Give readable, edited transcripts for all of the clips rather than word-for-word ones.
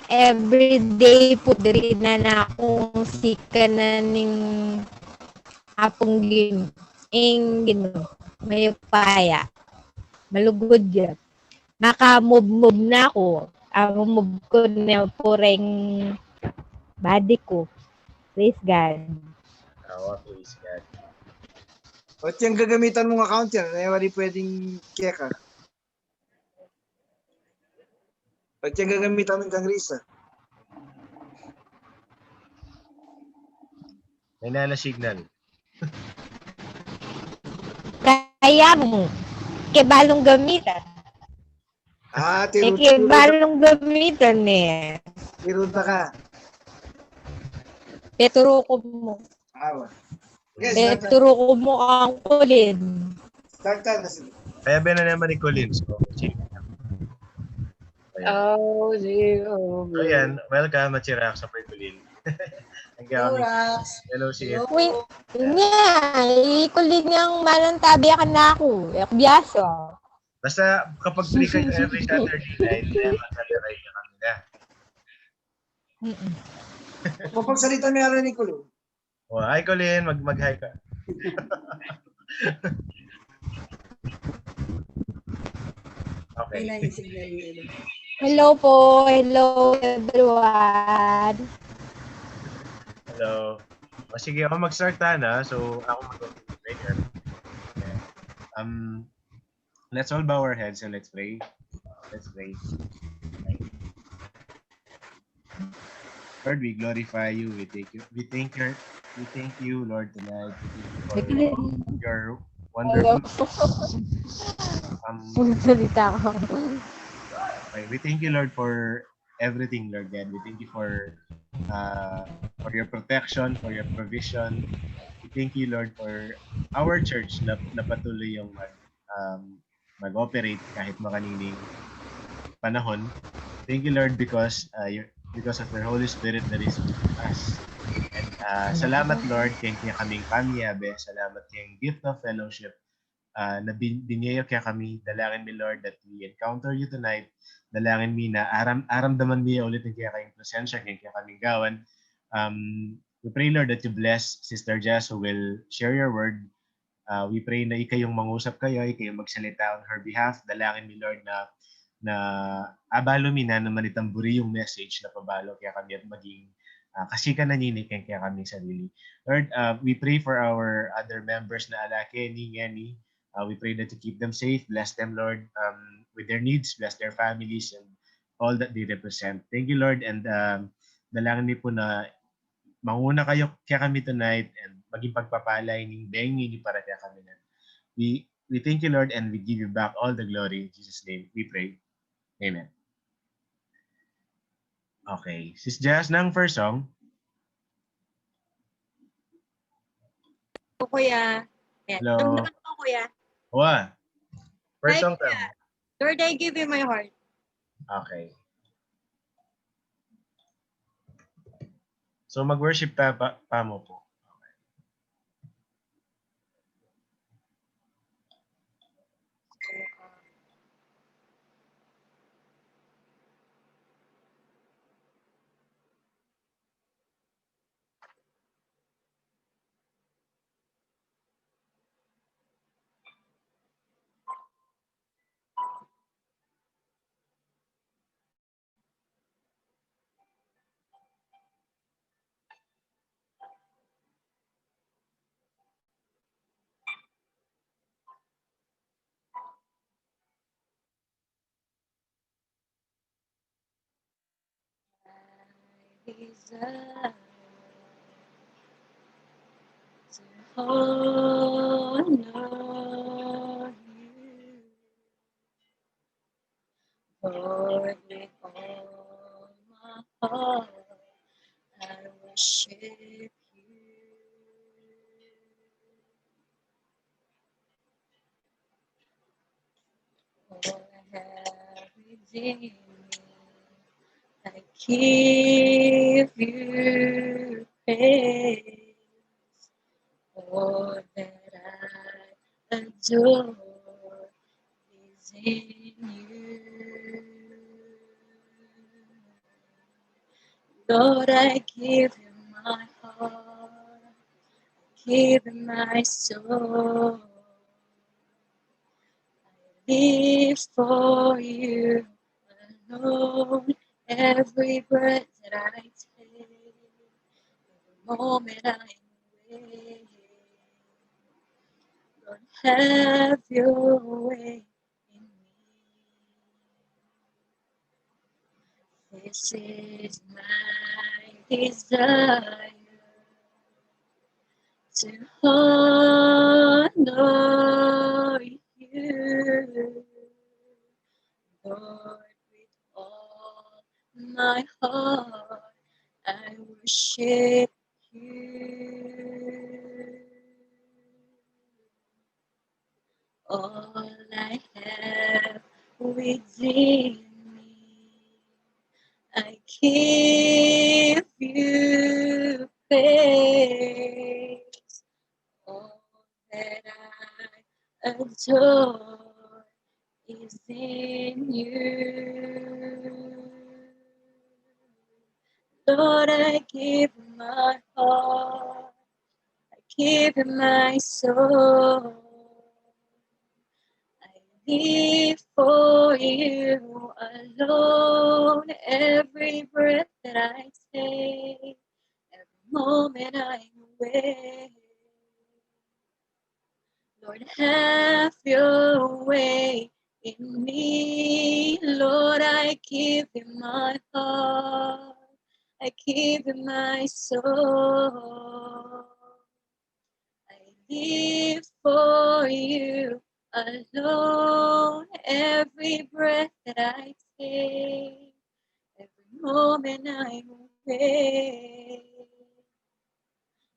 Everyday po diri na akong sika na ning apong Gino. May paya. Malugod yan. Naka-move na ako. Ang move ko na pureng body ko. Praise God. Praise God. At yung gagamitan mong account yan, ay wali pwedeng keka. At yung gagamitan mong kang Risa. May nana signal. Kaya mo. Kibalong gamitan. Kibalong gamitan eh. Tirunta ka. Peturo ko mo. Awa. Peturo ko mo ang kulin. Start na sila. Kaya ba na naman ni Colin? So, ayan, welcome at si Rax sa Pergolin. Hello, Rax. Hello, sige. Wait, kulin niyang malantabi ka na ako. Biyaso. Basta kapag free kayo every Saturday night, mag-saturday ka kanila. Mapagsalita mo yung ni Colin. Oh, hi Colin, mag-hi ka. Okay. Hello po. Hello everyone. Hello. O sige, ako mag-start na. So, ako mag-prayer. Okay. Let's all bow our heads and let's pray. Let's pray. Lord, we glorify you. We thank you, Lord, tonight. We thank you for your wonderful. Okay, we thank you, Lord, for everything, Lord God. We thank you for your protection, for your provision. We thank you, Lord, for our church na patuloy yung mag-operate kahit makanining panahon. Thank you, Lord, because of your Holy Spirit that is with us. And salamat, Lord, kaya kaming pamyabe. Salamat kayong gift of fellowship na biniyo kaya kami. Dalangin mi, Lord, that we encounter you tonight. Dalangin mi na aramdaman mi ulit ng kaya kayong presensya, kaya kaming gawan. We pray, Lord, that you bless Sister Jess who will share your word. We pray na ikayong mangusap kayo, ikayong magsalita on her behalf. Dalangin mi, Lord, na abalo mi na naman itamburi yung message na pabalo kaya kami at maging kasika na ninik kaya kami sarili. Lord, we pray for our other members na alake, Ngeni. We pray that you keep them safe. Bless them, Lord, with their needs. Bless their families and all that they represent. Thank you, Lord. And dalangin mi po na manguna kayo kaya kami tonight and maging pagpapalay ng bengi ni para kaya kami na. We thank you, Lord, and we give you back all the glory. In Jesus' name, we pray. Amen. Okay. Sis Jazz, ng first song. Kuya. Hello. Kuya. What? First song ka. Lord, I give you my heart. Okay. So mag-worship pa mo po. Desire to honor you, Lord, with all my heart, I worship you. All I have within me, I give you praise. All that I adore is in you. Lord, I give you my heart, give you my soul. I live for you alone. Every breath that I take, every moment I'm awake. Lord, have your way in me. This is my desire to honor you, Lord, with all my heart. I worship you. All I have within me, I give you praise. All that I adore is in you. Lord, I give my heart, I give my soul. I live for you alone. Every breath that I take, every moment I'm awake. Lord, have your way in me. Lord, I give you my heart. I give you my soul. I live for you alone. Every breath that I take, every moment I'm awake.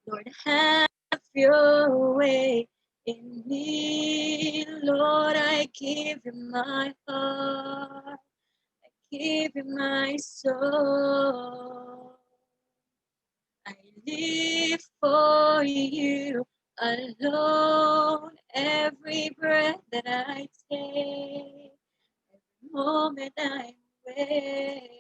Lord, have your way in me. Lord, I give you my heart. I give you my soul. I live for you alone. Every breath that I take, every moment I'm awake.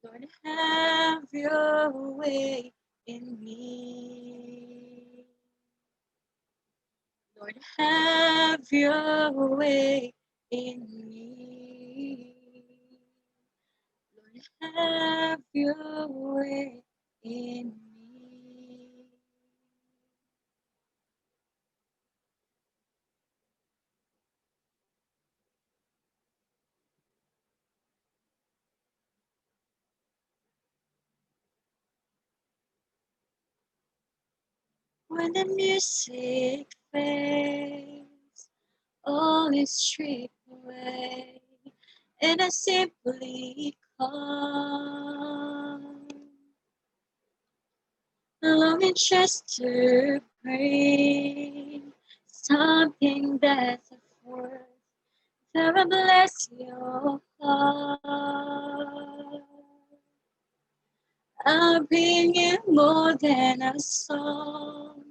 Lord, have your way in me. Lord, have your way in me. Lord, have your way in me. When the music fades, all is stripped away, and I simply come, longing just to bring something that's of worth. Sarah, bless your heart. I'll bring you more than a song,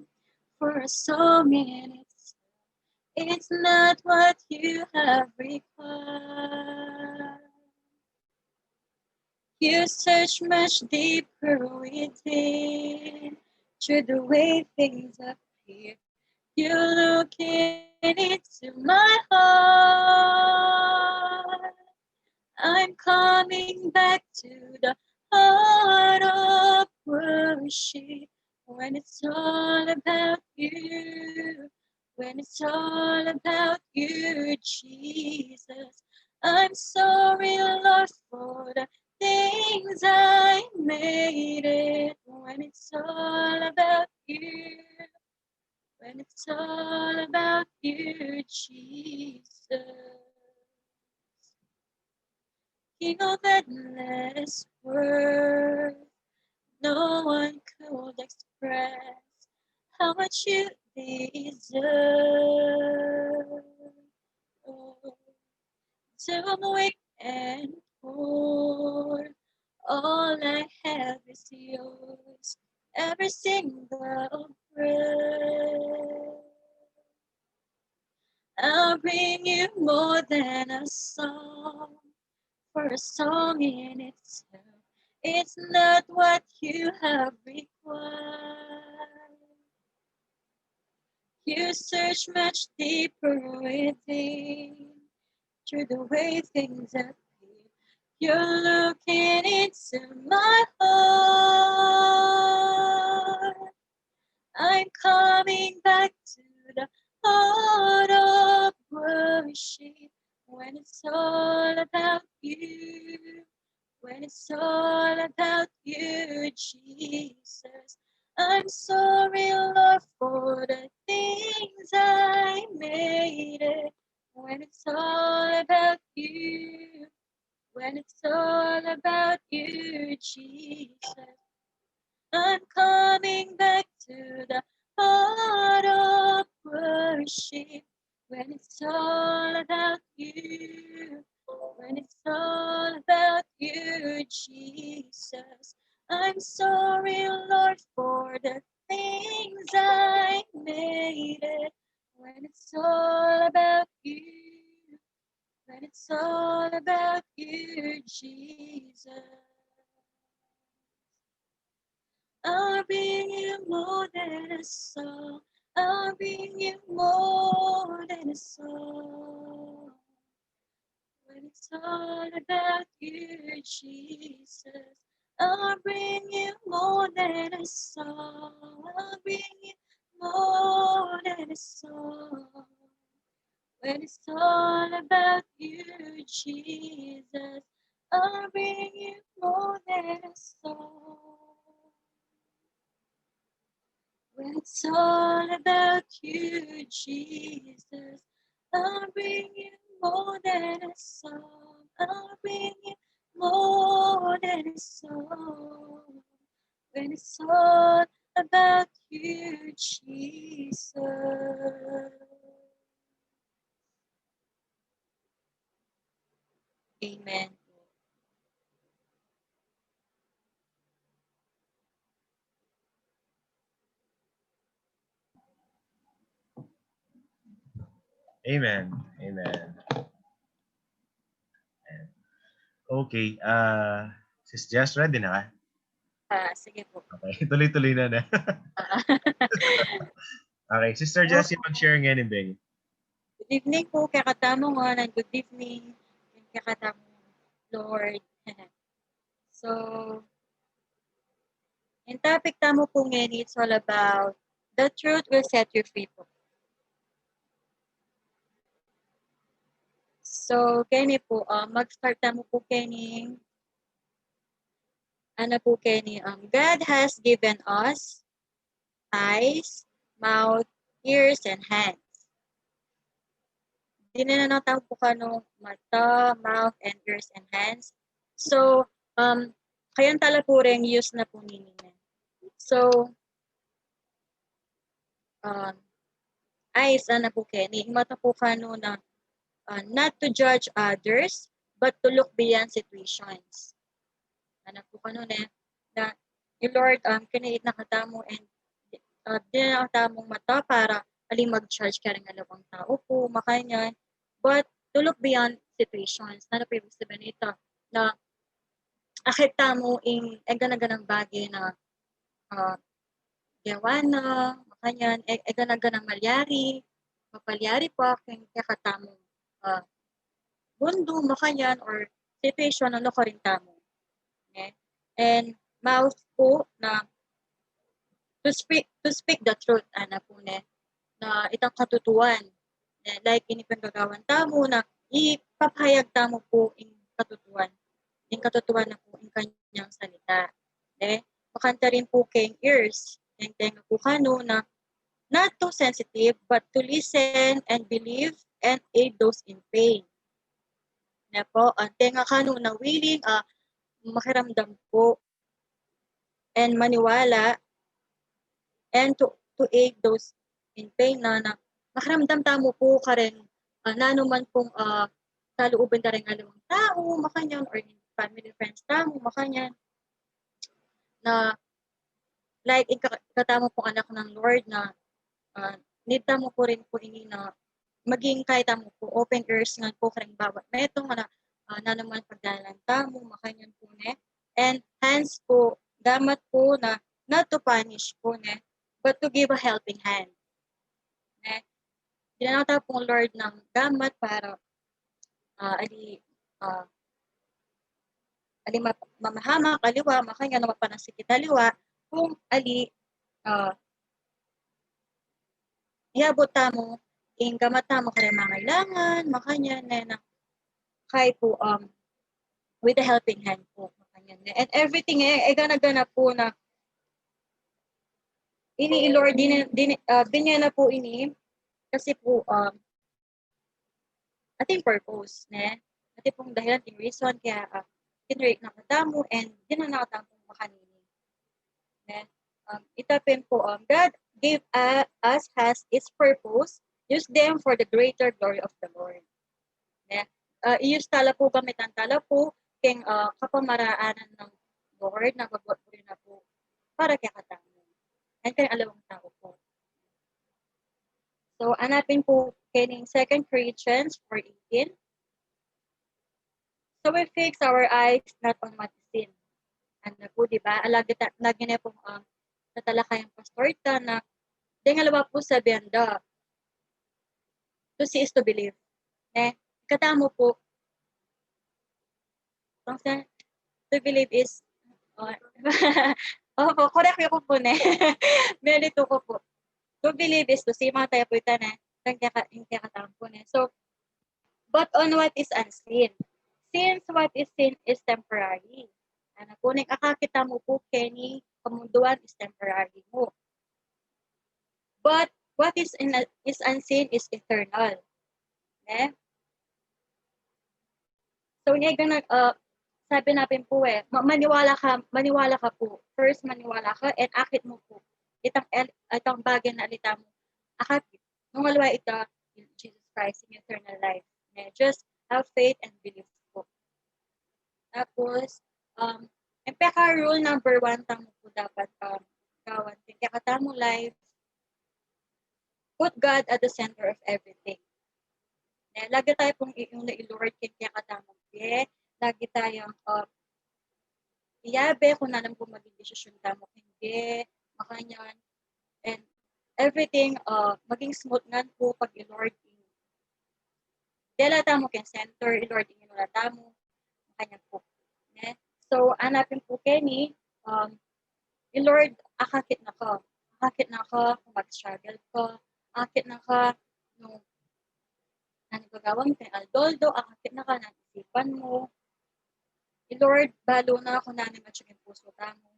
for a song in itself. It's not what you have required. You search much deeper within, through the way things appear. You look into my heart. I'm coming back to the heart of worship, when it's all about you, when it's all about you, Jesus. I'm sorry, Lord, for the things I made it, when it's all about you, when it's all about you, Jesus. King of endless worth, no one could express how much you deserve. Oh, so I'm weak and poor, all I have is yours, every single breath. I'll bring you more than a song, for a song in itself. It's not what you have required. You search much deeper within through the way things appear. You're looking into my heart. I'm coming back to the heart of worship when it's all about you. When it's all about you, Jesus. I'm sorry, Lord, for the things I made it. When it's all about you. When it's all about you, Jesus. I'm coming back to the heart of worship when it's all about you. When it's all about you, Jesus. I'm sorry, Lord, for the things I made it. When it's all about you. When it's all about you, Jesus. I'll bring you more than a song. I'll bring you more than a song. When it's all about you, Jesus. I'll bring you more than a song. I'll bring you more than a song. When it's all about you, Jesus. I'll bring you more than a song. When it's all about you, Jesus, I'll bring you more than a song. I'll bring you more than a song. When it's all about you, Jesus. Amen. Amen. Amen. Okay. Sis Jess, ready na ka? Sige po. Okay. Tuloy-tuloy na. Okay. Sister Jessie, mag-share nga ni Beng. Good evening po, kaya katamo nga, and good evening, kaya katamo, Lord. So, yung topic tamo po ngayon, it's all about the truth will set you free po. So, Kenny po, mag-start tamo po, Kenny. Ano po, Kenny? God has given us eyes, mouth, ears, and hands. Dinanataw po ka no mata, mouth, and ears, and hands. So, kayan tala po rin use na po ninyo. So, eyes, ano po Kenny, mata po ka no na not to judge others, but to look beyond situations. Ano po ka no na yung Lord, kinait na katamo and di na katamong mata para aling mag-judge ka rin alawang tao po, makanyan. But to look beyond situations, na po ibig sabihin ito, na akit tamo in ganaganang bagay na yawana, makanyan, ganaganang malyari, mapalyari po aking kakatamong bundo, makanyan, or situation na ko rin tamo. Okay? And mouth po na to speak the truth, ana po na itang katutuan. Like, inipagagawan tamo na ipapahayag tamo po in katutuan. In katutuan na po in kanyang salita. Okay? Makanta rin po kayong ears. Yung tenga po kano na not too sensitive, but to listen and believe and aid those in pain. Na po, ang tenga kano na willing makiramdam po and maniwala and to aid those in pain na makaramdam tamo po ka rin nanuman pong kalooban ka rin alawang tao, makanyan, or family friends tamo, makanyan, na like katamo pong anak ng Lord na need tamo po rin po ini na maging kahit tamo po open ears nga po ka rin bawat metong na naman pagdalan tamo, makanyan po And hands po, damat po na not to punish po, ne, but to give a helping hand. Ne? Dinanata pong Lord ng damat para ali mamahamak, aliwa, makanya na mapanasik italiwa, kung ali iabot mo, ing gamata mo kaya mangailangan, makanya na kay po with a helping hand po. Makanya na. And everything gana-gana po na ini Lord binya na po ini kasi po ating purpose ne ating pong dahilan ting reason kaya kinrate na katamo and dinanakatang pong makanini ne itapin po God gave us has its purpose, use them for the greater glory of the Lord ne ius tala po gamitan tala po keng kapamaraanan ng Lord na gagawin po rin na po para kaya katamo and kaya alawang tao po. So, hanapin po kining 2 Corinthians 4:18. So, we fix our eyes not on what is seen. Ano po, di ba? Lagi na pong natalakay ang pastor na dengalawa po sa benda. To see is to believe. Katamo po. To believe is correct ko po ne. Melito ko po. To believe is to see, mga tayo po ito na, yung kakatampo na. So, but on what is unseen. Since what is seen is temporary. Ano po, nakakita mo po, Kenny, kamunduan is temporary mo. But what is unseen is eternal. Eh? So, sabi natin po maniwala ka po. First, maniwala ka and akit mo po. Itang bagay na alita mo. Akit. Nung alwa ita, Jesus Christ in eternal life. Just have faith and believe po. Tapos, empeka rule number 1 tamo po dapat gawan. Kaya katamo life, put God at the center of everything. Lagi tayo pong yung na-Lord kaya katamo. Lagi tayong iyabe kung nalang po maging desisyon tamo. Hindi, makanyan. And everything, maging smooth nga po pag i-Lord. Dela tamo kay center, i-Lord inula tamo. Makanya po. So, hanapin po Kenny, i-Lord, akakit na ka. Akakit na ka kung mag-struggle ka. Akakit na ka nung nanigagawang kay Aldoldo. Akakit na ka nanisipan mo. I-Lord, balo na kung nanin matsyagin puso tamo.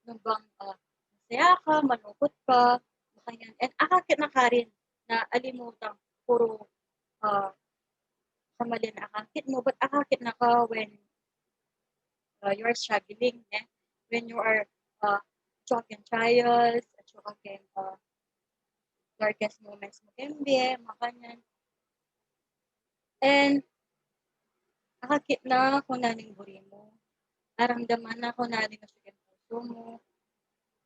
Nung bang masaya ka, malungkot ka, makanyan. And akakit na ka rin na alimutang puro kamali na akakit mo. But akakit na ka when you are struggling. When you are choking trials, at choking darkest moments mo kembe, makanyan. And akakit na kung naning buri mo. Aramdaman na kung naning masugin puso mo.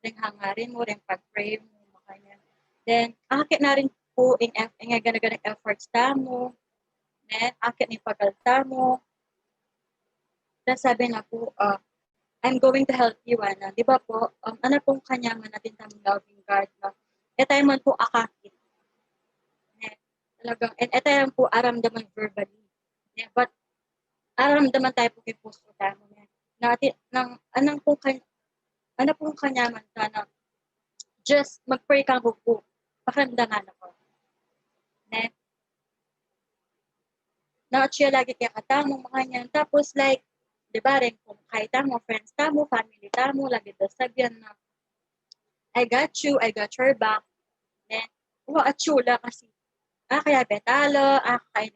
Ring hangarin mo, ring pag-pray mo, makanya. Then, akit na rin po in gana-ganang efforts tamo. Akit ni pagalta mo. Then, sabi na po, I'm going to help you, Ana. Di ba po, ano pong kanyaman natin tamang loving God na tayo man po akakit. Talagang, and tayo po aramdaman verbally. But, aramdaman tayo po kay puso tamo. Natin, ano pong kanyaman ka na just mag-pray ka po, pakiramdaman ako. Na-cheer lagi kaya katamong mga niyan. Tapos like, di ba rin, kung kahit tamo, friends tamo, family tamo, lagi daw sabihan na, I got you, I got your back. At chula kasi, kaya betalo, kain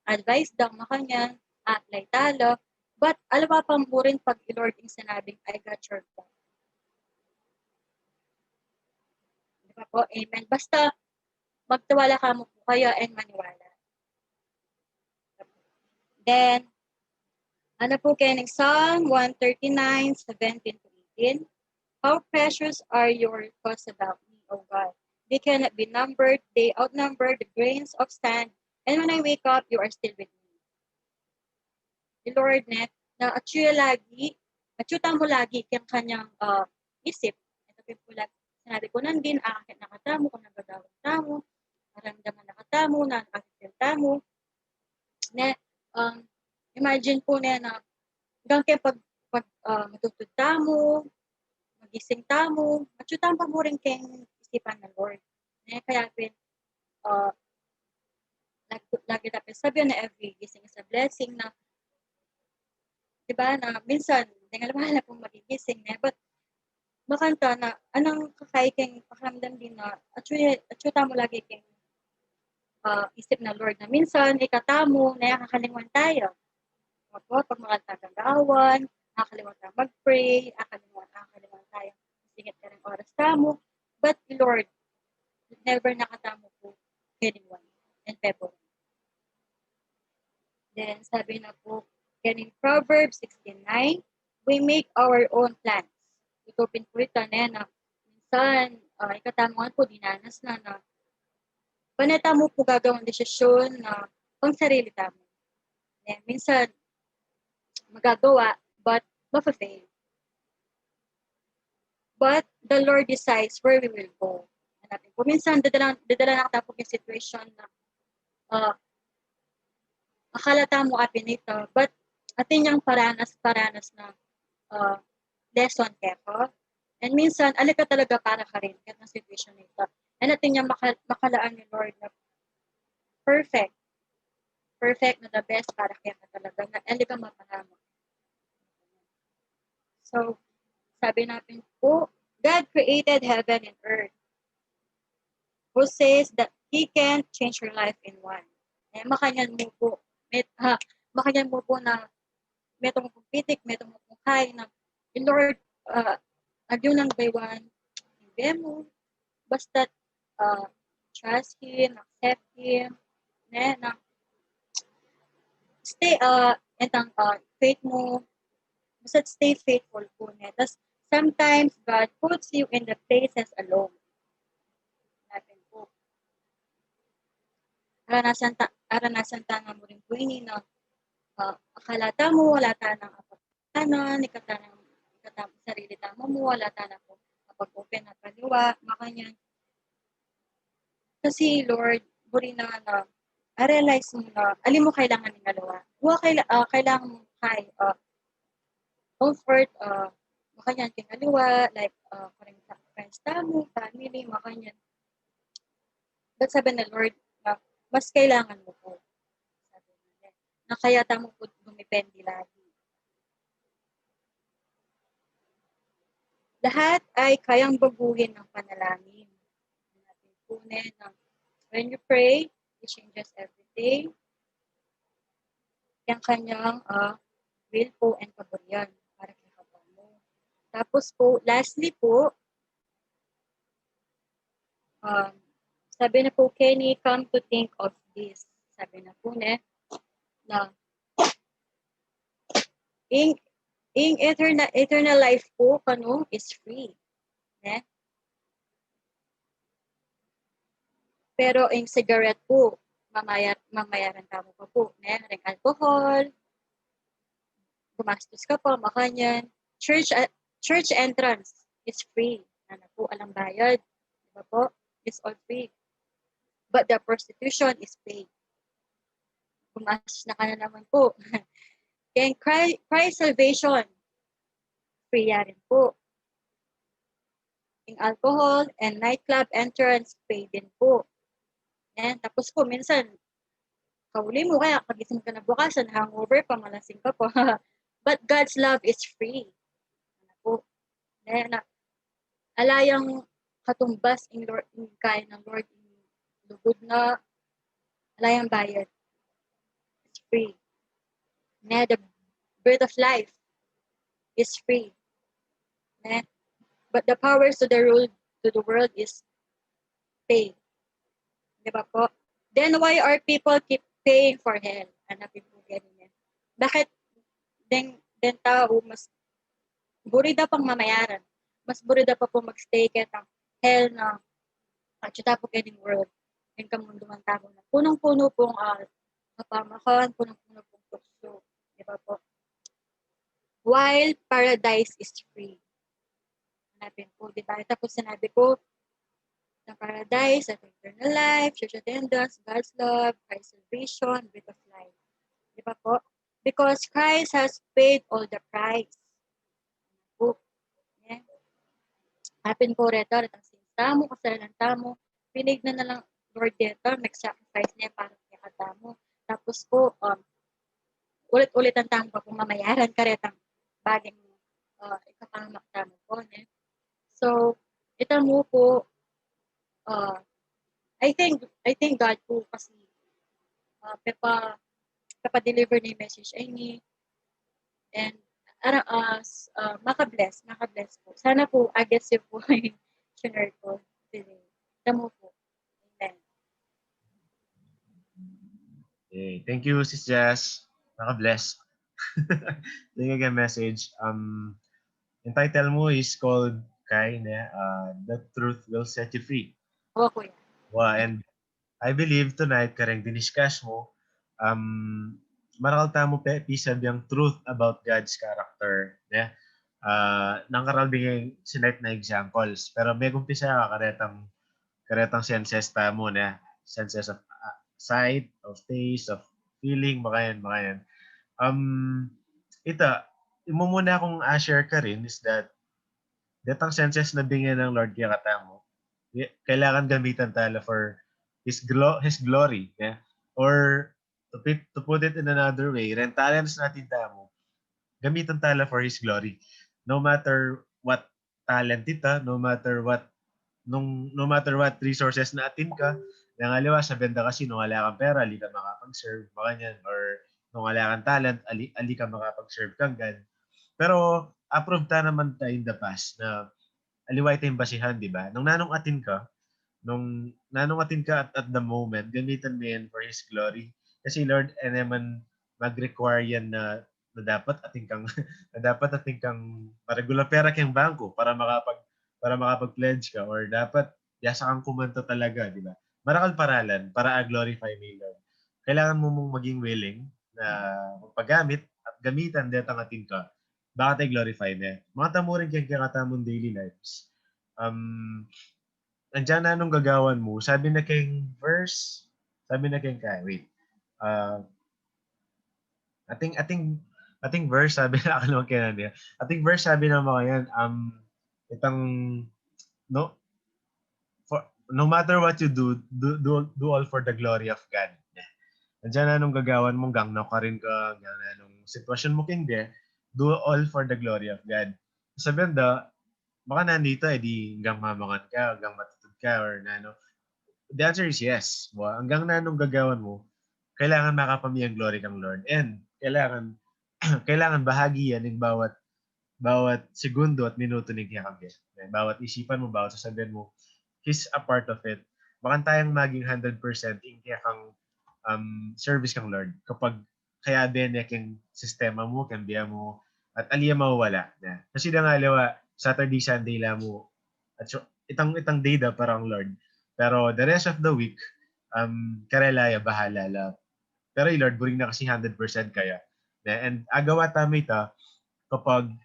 advice daw makanya, apply talo. But, alam pa mo rin pag i-Lord yung sinabing, I got your back. Di ba po? Amen. Basta, magtiwala ka mo po kayo and maniwala. Then, ano po kayo ng Psalm 139:17-18? How precious are your thoughts about me, O God. They cannot be numbered. They outnumber the grains of sand. And when I wake up, you are still with me. The Lord, na atyutan mo lagi kang kanyang isip. Ito po lagi, sinabi ko nandin, akit nakatamo, kung nagagawang tamo, maramdaman nakatamo, na nakasil tamo. Ne, imagine po na hanggang kaya pag matutod tamo, magising tamo, atyutan pa mo rin kayong isipan ng Lord. Ne, kaya lagi dapat sabihin na every gising is a blessing na, diba, na minsan, hindi nga labahala pong magigising na, but makanta na, anong kakay keng pakiramdam din na, atyuta mo lagi keng isip na Lord na minsan, ikatamo, na nakakalimutan tayo. Pag makanta kang gaawan, nakakalimutan tayo mag-pray, nakakalimutan tayo, singit ka ng oras tamo, but Lord, never nakatamo po anyone in February. Then, sabi na po, in Proverbs 16:9, we make our own plans. Ito pinpulitan na minsan, ikatamuhan po, dinanas na paneta mo po gagawang desisyon na pang sarili tamo. Minsan, magagawa, but mafa-fail. But the Lord decides where we will go. Hanapin po, minsan, dadala nakatapos yung situation na akala tamo apinito, but atin yung paranas na lesson kepo. And minsan, alika talaga para ka rin kahit ng situation nito. And atin yung makalaan ni Lord na perfect na the best para kaya ka talaga, na alika mapahama. So, sabi natin po, God created heaven and earth, who says that He can change your life in one. Makanyan mo po, na metong mong pitik, metong mong kay na Lord, agyo nang baywan, hindi mo, basta trust Him, accept Him, na stay, faith mo, basta stay faithful po niya. Tapos, sometimes God puts you in the places alone. Natin po. Aranasan ta nga mo rin po ini na akala mo, wala ta ng apatanan, ikata sarili tamo mo, wala ta na po kapag-open na paniwa, makanyan. Kasi Lord, buri na realize mo na, alin mo kailangan ng galawa. Kailangan mo comfort, makanyan king aliwa, like, friends tamo, family, makanyan. But sabi na Lord, mas kailangan mo po. Sabi niya, na kaya tamo po dumipende lagi. Lahat ay kayang baguhin ng panalangin. Natin punin na when you pray, it changes everything. Yung kanyang will po and paborian para kay mo. Tapos po, lastly po, sabi na po, Kenny, come to think of this. Sabi na po na in eternal life po, is free. Pero yung cigarette po, mamayaran ka mo pa po. Ring alcohol, gumastos ka pa, makanyan. Church entrance is free. Ano po, alang bayad. Diba po? It's all free. But the prostitution is paid. Gumastos na ka na naman po. Kaya cry salvation, free rin po. Yung alcohol and nightclub entrance, paid din po. Tapos po, minsan, kauli mo kaya, kagising ka na bukasan, hangover pa, malasing ka po. But God's love is free. Ano po? Alayang katumbas in kaya ng Lord, lugod na, alayang bayad. It's free. The birth of life is free. But the powers to the world is paid. Diba po? Then why are people keep paying for hell? Hanapin po ganyan. Bakit den tao mas burida pang mamayaran? Mas burida pa po magstay kaya hell na atsuta po ganyan world. Yung kamundo man tao na punong-puno pong kapamakan, punong-puno pong tukso. Diba po? while paradise is free. Hanapin po, di ba? Tapos sinabi ko, the paradise, at eternal life, church attendance, God's love, Christ's salvation, breath of life. Di ba po? Because Christ has paid all the price. Po. Yeah. Hanapin po rito, at ang sinistamo, kasalanan tamo, pinig na lang Lord dito, nag-sacrifice niya para kaya katamo. Tapos po, ulit-ulit ang tamo kung mamayaran ka rin ang baging ikapamak tamo po. Ne? So, ito mo po, I think God po kasi papa-deliver na yung message ay ni and makabless po. Sana po aggressive po yung share ko today. Ito mo po. Amen. Okay. Thank you, Sis Jazz. Naka-bless. Thank you again, message. Yung title mo is called The Truth Will Set You Free. Oo, kuya. Wow, and I believe tonight, kareng diniscuss mo, marakal tamo pisab yung truth about God's character. Yeah? Nang karal bigay sinite na examples. Pero may kumpisa ka karetang senses tamo na senses of sight, of taste, of feeling, makayan. Ita, imo muna akong share ka rin is that datang senses na bigay ng Lord kaya katamo, kailangan gamitan tala for His glory. Yeah? Or to put it in another way, ren talents natin tamo, gamitan tala for His glory. No matter what talent ita, no matter what resources na atin ka, nang aliwa sa benda kasi nung wala kang pera, ali ka makapag-serve, makanyan, or nung wala kang talent, ali ka makapag-serve kang God. Pero approved ta naman tayo in the past na aliwa tayong basihan, di ba? Nung nanong atin ka at the moment, gamitan mo yan for His glory. Kasi Lord, naman mag-require yan na dapat ating kang regular pera kang bangko para makapag-pledge ka, or dapat yasa kang kumanta talaga, di ba? Marakal paralan para glorify me, Lord. Kailangan mo mong maging willing na magpagamit at gamitan detang atin ka. Baka tayo glorify na. Mga tamurin kang kakatamong daily lives. Nandiyan na nung gagawan mo, sabi na kayong wait. Ating verse sabi na akalong kaya niya. Ating verse sabi na mga yan, itang no matter what you do all for the glory of God. Nandiyan na nung gagawan mong gangnaw ka rin ka, nung sitwasyon mo king do all for the glory of God. Sabihin baka nandito di hanggang mamangan ka, hanggang matutod ka, or the answer is yes. Hanggang na nung gagawan mo, kailangan makapamiyang glory kang Lord. And kailangan bahagi yan ng bawat segundo at minuto ng kiyakabit. Bawat isipan mo, bawat sasabihin mo, He's a part of it. Baka tayong maging 100% in kaya kang service kang Lord. Kapag kaya din yung sistema mo, kambiya mo, at aliya mawawala. Kasi na nga liwa, Saturday, Sunday lang mo. At so, itang day da parang Lord. Pero the rest of the week, karelaya, bahala lang. Pero Lord, buring na kasi 100% kaya. And agawa tamo ita, kapag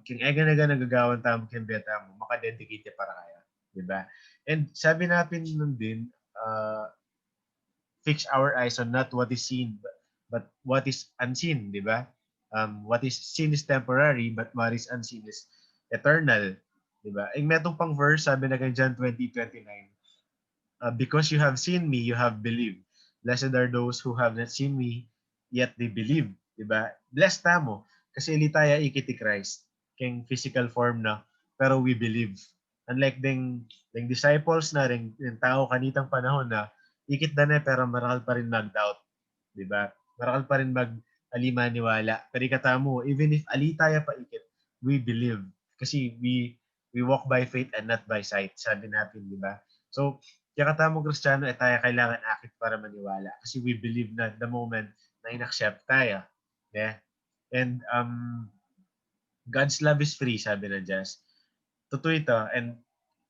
king ega nagagawan tamo king beta mo, makadedicate para kaya. Diba? And sabi natin nun din, fix our eyes on not what is seen, but what is unseen, diba? What is seen is temporary, but what is unseen is eternal. Diba? Yung metong pang verse, sabi na kay John 20:29, because you have seen me, you have believed. Blessed are those who have not seen me, yet they believe. Diba? Blessed tamo. Kasi ili tayo ikiti Christ. King physical form na, pero we believe. Unlike ding disciples na rin, yung tao kanitang panahon na, ikit na pero marakal pa rin mag-doubt. Diba? Marakal pa rin mag-alimaniwala. Pero ikatamo, even if alitaya pa ikit, we believe. Kasi we walk by faith and not by sight. Sabi natin, diba? So, kaya katamong Kristiyano, tayo kailangan akit para maniwala. Kasi we believe na the moment na in-accept tayo. Yeah? And God's love is free, sabi na Jazz. Totoo ito, and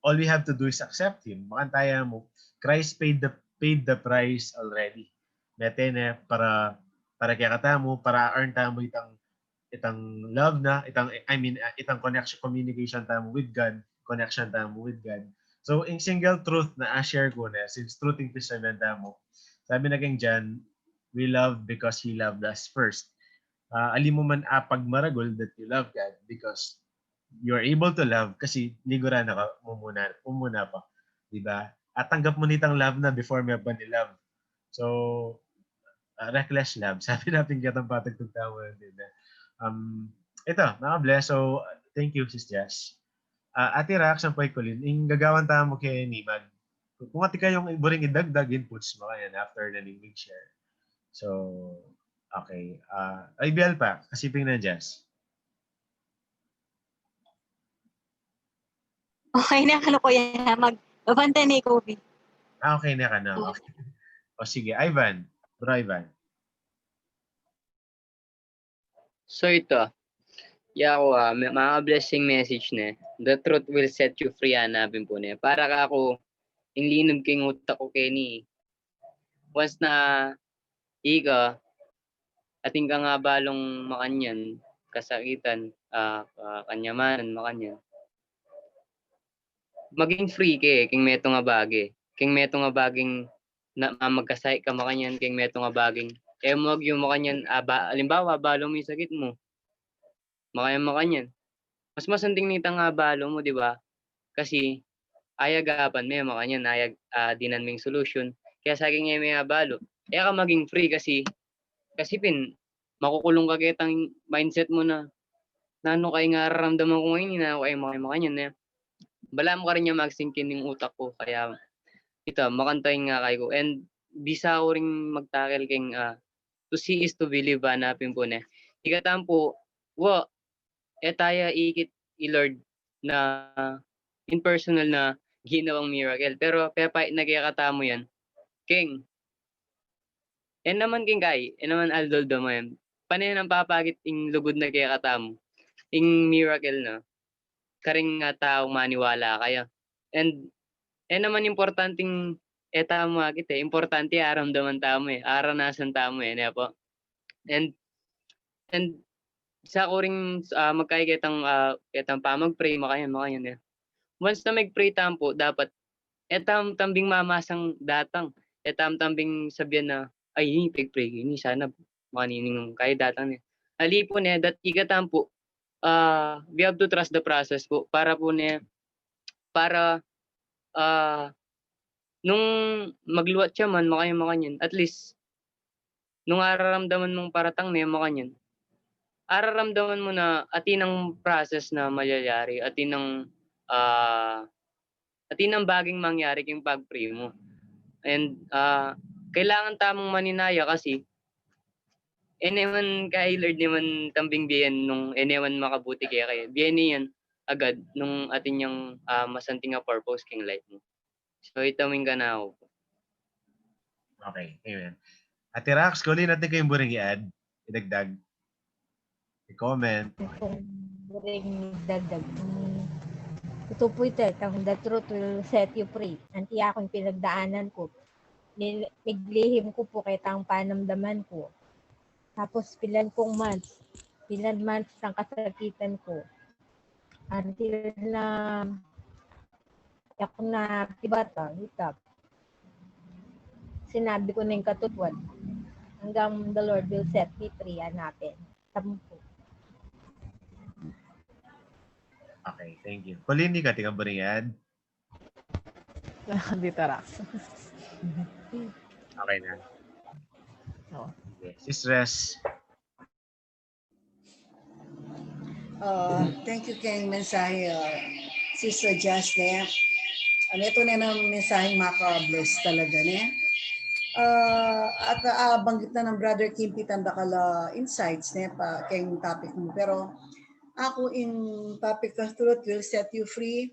all we have to do is accept Him. Makantaya mo, Christ paid the price already. Metene para kaya katamo, para earn tamo itang itang love na, itang communication tayo with God, connection tayo with God. So, in single truth na share ko na, since truth in Testament mo, sabi na kang dyan, we love because He loved us first. Ali mo man apag maragol that you love God because you're able to love kasi ligura na ka mumuna pa. Diba? At tanggap mo nitang love na before may pa ni love. So, reckless love. Sabi natin katang patagtog tama din. Ito, mga bless. So, thank you, Sis Jess. Ate Rax, ang poy ko lin, yung gagawan tayo mo kay Nimag. Kung ati kayong buring idagdag inputs mo kayan after na ning share. So, okay. Ay, Biel pa. Kasiping na, Jess. Okay na, ano ko yan, magbabantay na yung COVID. Okay na ka na. Okay. O sige, Ivan. Bro Ivan. So ito, mga blessing message na. The truth will set you free, hanapin po na. Para ka ako, inlinom king utak ko Kenny. Once na iga, ating ka nga balong makanyan, kasakitan, kanyamanan, makanyan. Maging free king meto nga bagi. King meto nga baging na magkasay ka makanyan, king meto nga baging. Kaya mo yung makanyan, alimbawa, balong may sakit mo. Makanyan. Mas masanting nita nga balo mo, di ba? Kasi ayagapan may makanyan, dinan ming solution. Kaya sa akin may balo. Kaya ka maging free kasi makukulong ka kitang mindset mo na ano kayo nga raramdaman ko ngayon, na kayo makanyan na. Bala mo ka rin niya magsinkin yung utak ko. Kaya ito, makantay nga kayo ko. And bisa ko rin magtakil king to see is to believe, hanapin po na. Ikatam po, tayo ikit i-Lord na impersonal na ginawang miracle. Pero pepay nagkakata mo yan. King. Naman king kay, naman aldol mo yan. Panay nang papagit yung lugod na kayakata mo. Yung miracle na. Karing nga taong maniwala kaya. And naman importanteng tamo kita. Importante aramdaman tamo aranasan tamo po. And sa ko ring magkaikitang pamag-pray makayan. Once na mag-pray tampo, dapat tambing mamasang datang. Tambing sabihan na, ay, pag-pray, ini sana manining kaya datang niya. Ali po niya, that ikatampo, we have to trust the process po, para po niya, para nung magluwat siya man, makanyan, at least, nung araramdaman mong paratang niya, makanyan, araramdaman mo na atinang process na malayari, atinang baging mangyari king pag-pray mo. And kailangan tamang maninaya kasi naman kay Lord naman tambing biyan nung naman makabuti kaya biyan niyan agad nung atin yung masanting nga purpose king life mo. So itaming ka na ako. Okay, amen. Ate Rax, kulin natin kayong buring i-add, idagdag, i-comment. Kung buring dagdag. Ito po ito, the truth will set you free. Anti akong pinagdaanan ko. Niglihim ko po kahit ang panamdaman ko. Tapos pilan months ng kasakitan ko. Until na ako na tibata, hitap. Sinabi ko na yung katutwad. Hanggang the Lord will set me free, hanapin. Tampo. Okay, thank you. Kulin, di ka tingang buring i-add. Dito, Rax. Okay na. Oo. Okay. Sis Res. Thank you kay mensahe, Sister Jasne. Ito na ng mensahe maka-bless talaga, ne? At banggit na ng Brother Kim Pitandakala insights, ne, pa kayong topic mo. Pero ako in topic of truth will set you free,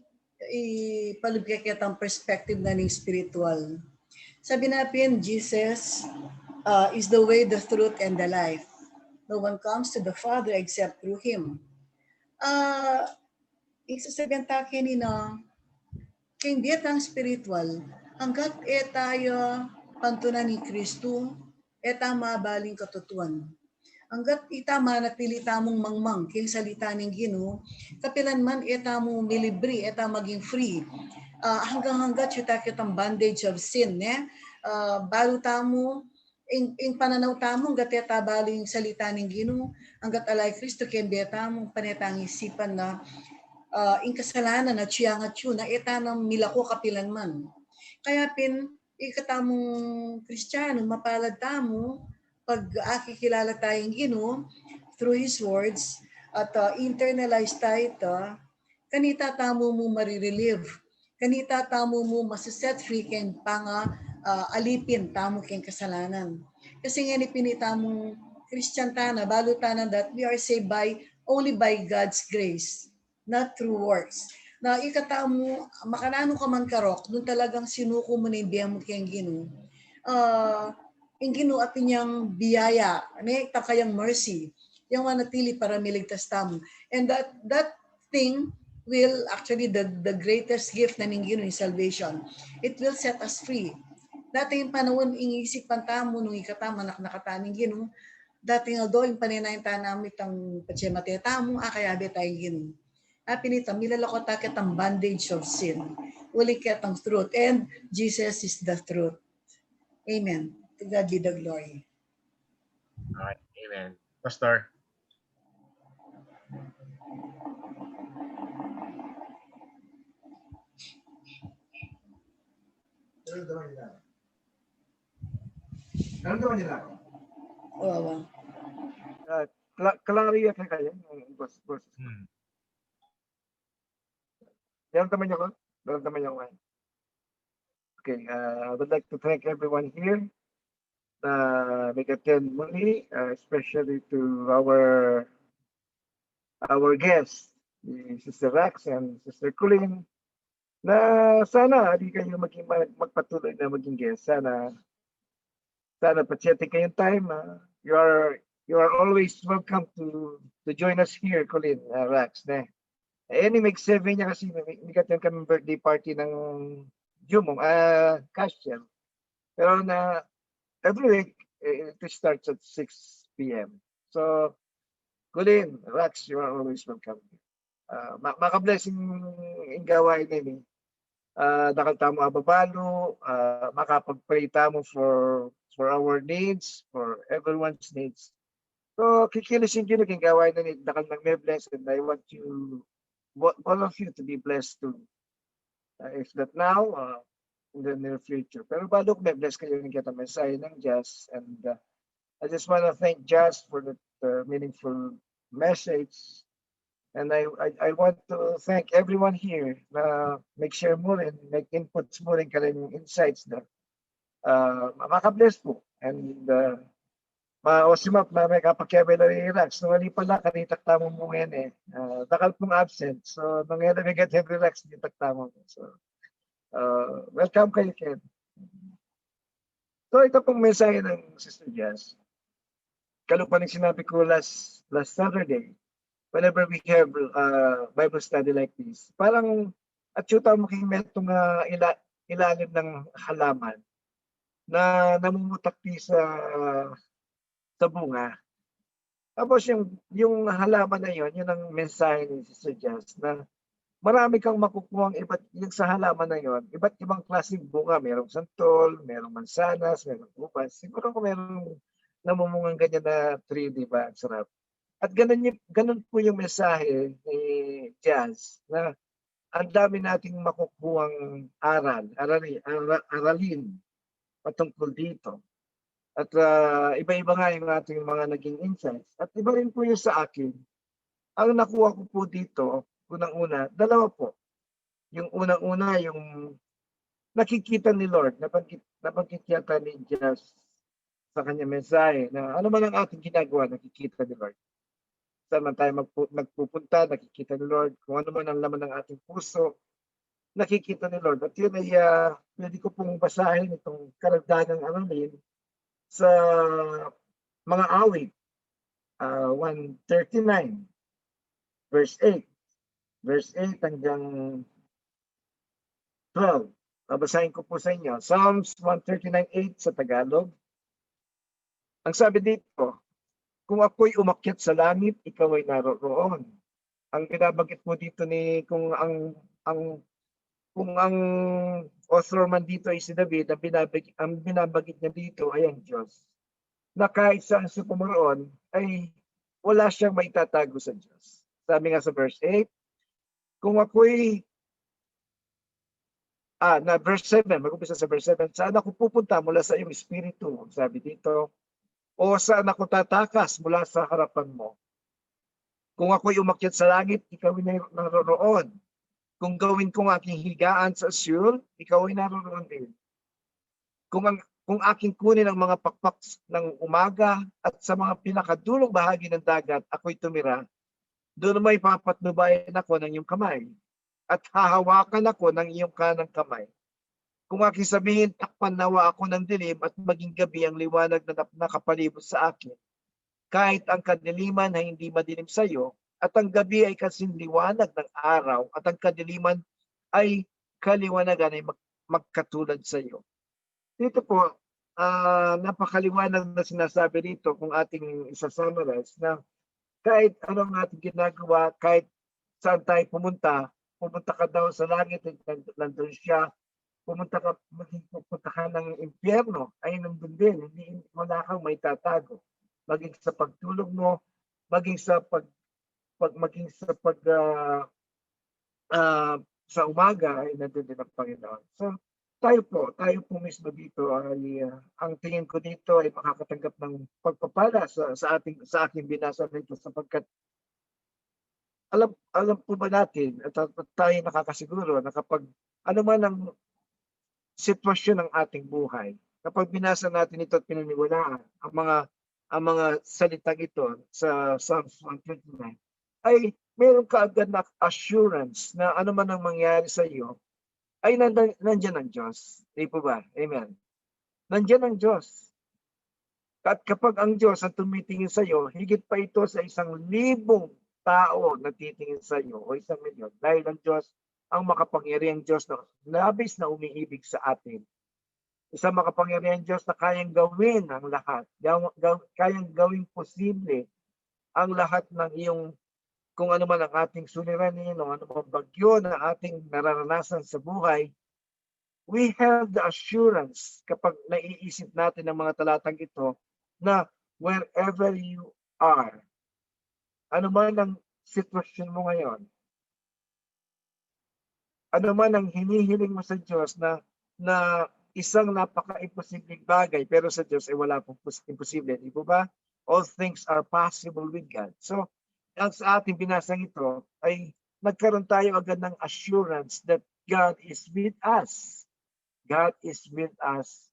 ipalibigay kitang perspective na ng spiritual. Sabi natin, Jesus is the way, the truth, and the life. No one comes to the Father except through Him. Isasabihan tayo kanina, kaya hindi ang spiritual, hanggat tayo pantunan ni Kristo, mabaling katutuan. Hanggat itama natili tamong mangmang kin salita ning Ginoo, kapilan man ita mo milibri, ita maging free. Hanggang kitang bandage of sin, balu tamo ing pananaw tamo hanggat ita bali yung salita ning Ginoo, hanggat alay Kristo ken beta mo panetang isipan na ing kasalanan at siya nga na ita ng milako kapilan man. Kaya ikatamong Kristiyano, mapalad tamo, pag akikilala tayong Ginoo through His words, at internalize tayo ito, kanita tamo mo marirelieve. Kanita tamo mo masiset free ken alipin tamo ken kasalanan. Kasi nga ni pinitamong Christian tana, balutanan that we are saved only by God's grace, not through works. Na ikatamo, makanano ka man karok, doon talagang sinuko mo na yung biya mo kayang Ginoo. Yung Ginoo at inyang biyaya, kayang mercy, yung manatili para miligtas tamo. And that thing will actually, the greatest gift na ng Ginoo is salvation. It will set us free. Dati yung panahon, ingisipan tamo, nung ikatama, nakataning Ginoo, dati nga do, yung paninayin tanamit ang patsiyamate tamo, kaya betay Ginoo. Pinita, milalako takit ang bandage of sin. Uli ket ang truth. And Jesus is the truth. Amen. To God be the glory. Alright, amen. Pastor. Naramdaman nila ako. Oo. Klariya ka kaya, boss. Naramdaman niyo ko? Naramdaman niyo ko. Okay, I would like to thank everyone here na nag-attend muli, especially to our guests, Sister Rax and Sister Colleen, na sana hindi kayo magpatuloy na maging guest. Sana patsete kayong time. You are always welcome to join us here, Colleen, Rax. Any make 7 niya kasi nikat yung kami birthday party ng Jumong, Cashier. Pero na every week, it starts at 6 p.m. So, Colleen, Rax, you are always welcome. Maka-blessing yung gawain nini. Dakal tamo ababalo, makapag-pray tamo for our needs, for everyone's needs. So, kikilisin yun yung gawain nini, dakal nang may bless, and I want all of you to be blessed too. If not now, in the near future. Pero bago may bless kayo ng kita mensahe ng Jazz, and I just want to thank Jazz for that meaningful message. And I want to thank everyone here na make-share mo rin, make inputs mo rin ka rin yung insights na makabless po. And maosimap na may kapag-Kevin relax. Nung wali pala, kanitak tamo mo ngayon Dakal pong absent. So, nung ngayon may get relax, kanitak tamo mo. So, welcome kayo, Ken. So, ito pong mensahe ng Sister Jazz. Kalupa ng sinabi ko last Saturday, whenever we have Bible study like this, parang atyuta mo kayong metong ilalim ng halaman na namumutakti sa bunga. Tapos yung halaman na yun ang mensahe ni Sister Jazz na marami kang makukuha yung sa halaman na yun, iba't ibang klaseng bunga. Merong santol, merong mansanas, merong ubas. Siguro kung merong namumungang ganyan na tree, di ba? Ang sarap. At ganun po yung mensahe ni Jazz na ang dami nating makukuhang aralin patungkol dito. At iba-iba nga yung ating mga naging insights. At iba rin po yung sa akin. Ang nakuha ko po dito, unang-una, dalawa po. Yung unang-una, yung nakikita ni Lord, nabanggit yata ni Jazz sa kanya mensahe na ano man ang ating ginagawa, nakikita ni Lord. Saan man tayo nagpupunta, nakikita ni Lord. Kung ano man ang laman ng ating puso, nakikita ni Lord. At yun ay pwede ko pong basahin itong karagdagang aralin sa mga awit. 139, verse 8. Verse 8 hanggang 12. Babasahin ko po sa inyo. Psalms 139:8 sa Tagalog. Ang sabi dito, kung ako'y umakyat sa langit, ikaw ay naroroon. Ang binabanggit mo dito ni kung ang author man dito ay si David, ang binabanggit niya dito ay ang Diyos. Na kahit saan siya pumaroon, ay wala siyang maitatago sa Diyos. Sabi nga sa verse 8, kung ako'y verse 7, mag-umpisa sa verse 7, saan ako pupunta mula sa iyong espiritu? Sabi dito, o saan ako tatakas mula sa harapan mo? Kung ako'y umakyat sa langit, ikaw ay naroroon. Kung gawin kong aking higaan sa Seol, ikaw ay naroroon din. Kung aking kunin ang mga pakpak ng umaga at sa mga pinakadulong bahagi ng dagat, ako'y tumira, doon may papatnubayan ako ng iyong kamay at hahawakan ako ng iyong kanang kamay. Kung aking sabihin, takpan nawa ako ng dilim at maging gabi ang liwanag na nakapalibot sa akin. Kahit ang kadiliman ay hindi madilim sa iyo, at ang gabi ay kasing liwanag ng araw, at ang kadiliman ay kaliwanagan ay magkatulad sa iyo. Dito po, napakaliwanag na sinasabi dito kung ating isa-summarize na kahit anong ating ginagawa, kahit saan tayo pumunta ka daw sa langit, nandun siya, pupunta ka ng impyerno, ay nandun din, hindi wala kang may tatago. Maging sa pagtulog mo, maging sa sa umaga ay nandun din ang Panginoon. So tayo po mismo dito ay ang tingin ko dito ay makakatanggap ng pagpapala sa aking binasa nito, sapagkat alam po ba natin at tayo nakakasiguro na kapag ano man ang sitwasyon ng ating buhay, kapag binasa natin ito at pinaniwalaan ang mga salitang ito sa Psalms 129, ay meron ka agad na assurance na ano man ang mangyari sa iyo, ay nandiyan ang Diyos. Di po ba? Amen. Nandiyan ang Diyos. At kapag ang Diyos ang tumitingin sa iyo, higit pa ito sa 1,000,000 tao na titingin sa iyo o 1,000,000, dahil ang Diyos ang makapangyarihang Diyos na labis na umiibig sa atin. Isang makapangyarihang Diyos na kayang gawin ang lahat, kayang gawing posible ang lahat ng iyong, kung ano man ang ating suliranin o ano man bagyo na ating nararanasan sa buhay. We have the assurance kapag naiisip natin ang mga talatang ito na wherever you are, ano man ang sitwasyon mo ngayon, ano man ang hinihiling mo sa Diyos na isang napaka-imposibleng bagay, pero sa Diyos ay wala pong imposible. Di po ba? All things are possible with God. So, ang sa ating binasang ito ay nagkaroon tayo agad ng assurance that God is with us. God is with us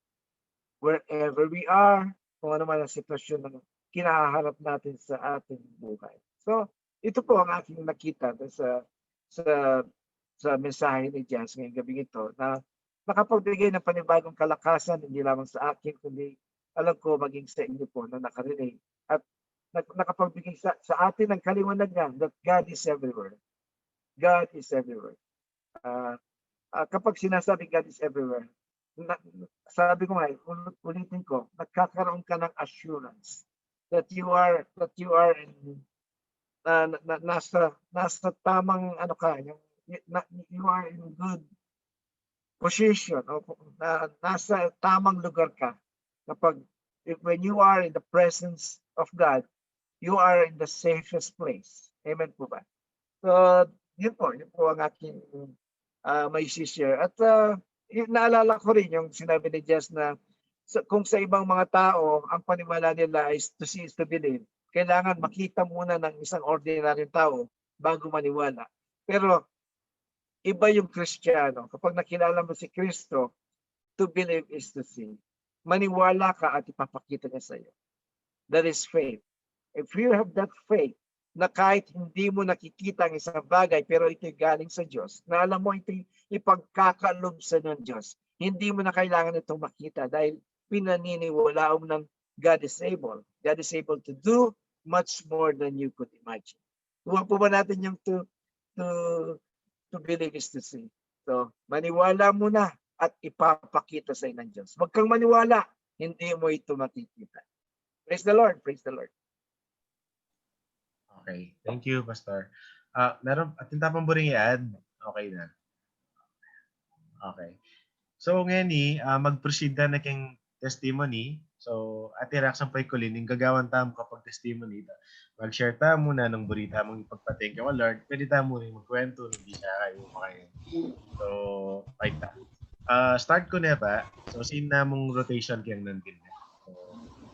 wherever we are, kung ano man ang sitwasyon na kinaharap natin sa ating buhay. So, ito po ang aking nakita sa mensahe ni Jens ngayong gabi ito, na nakapagbigay ng panibagong kalakasan, hindi lamang sa akin, kundi alam ko maging sa inyo po na nakarelate. At nakapagbigay sa atin ng kaliwanagan that God is everywhere. God is everywhere. Kapag sinasabi God is everywhere, sabi ko nga, ulitin ko, nagkakaroon ka ng assurance that you are in nasa tamang you are in good position, nasa tamang lugar ka. Kapag when you are in the presence of God, you are in the safest place. Amen po ba? So, yun po ang aking may share. At naalala ko rin yung sinabi ni Jess na kung sa ibang mga tao, ang paniwala nila is to see is to believe, kailangan makita muna ng isang ordinaryong tao bago maniwala. Pero iba yung Kristiyano. Kapag nakilala mo si Kristo, to believe is to see. Maniwala ka at ipapakita niya sa iyo. That is faith. If you have that faith, na kahit hindi mo nakikita ang isang bagay, pero ito'y galing sa Diyos, na alam mo ito'y ipagkakalob sa ng Diyos, hindi mo na kailangan itong makita dahil pinaniniwala mo ng God is able. God is able to do much more than you could imagine. Huwag po ba natin yung to believe is to see. So, maniwala mo na at ipapakita sa ng Diyos. Huwag kang maniwala, hindi mo ito makikita. Praise the Lord, praise the Lord. Okay. Thank you, Pastor. Meron, atin tapang buring i-add. Okay na. Okay. So, ngayon mag-proceed na kang testimony. So, Ate Rax, ang pagkulin, yung gagawan tamo kapag testimony. Mag-share ta muna ng burita mong ipagpa-thank you, Lord. Pwede ta muna yung magkwento, hindi siya kayo makain. So, right ta. Start ko na ba? So, na mong rotation kayang nandun na. So,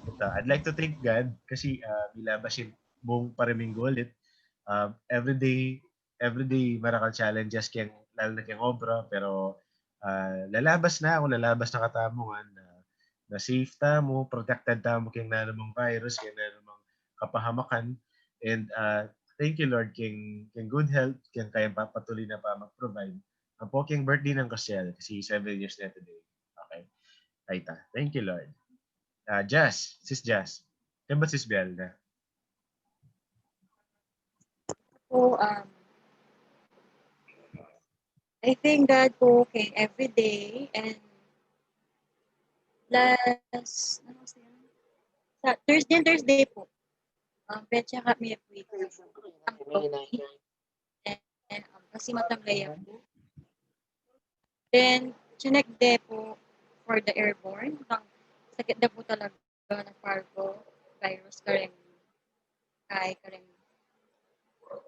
ito, I'd like to thank God kasi nilabas yung buong pariminggo ulit. Everyday miracle challenges kayang lalo na kayang obra, pero lalabas na katamungan na safe ta mo, protected ta mo kayang nanamang virus, kayang nanamang kapahamakan. And thank you, Lord, kayang good health, kayang kayang patuloy na pa mag-provide. Ang po kayang birthday ng Kasiel kasi 7 years na today. Okay. Aita. Thank you, Lord. Jazz. Sis Jazz. Kaya ba sis Biel na? So, I thank God po kay every day and last, ano kasi yun? Sa Thursday po, petsa kami week. And kasi matamlaya po. Then, chinek de po for the airborne. Sakit na po talaga ng parvo, virus ka rin, ka rin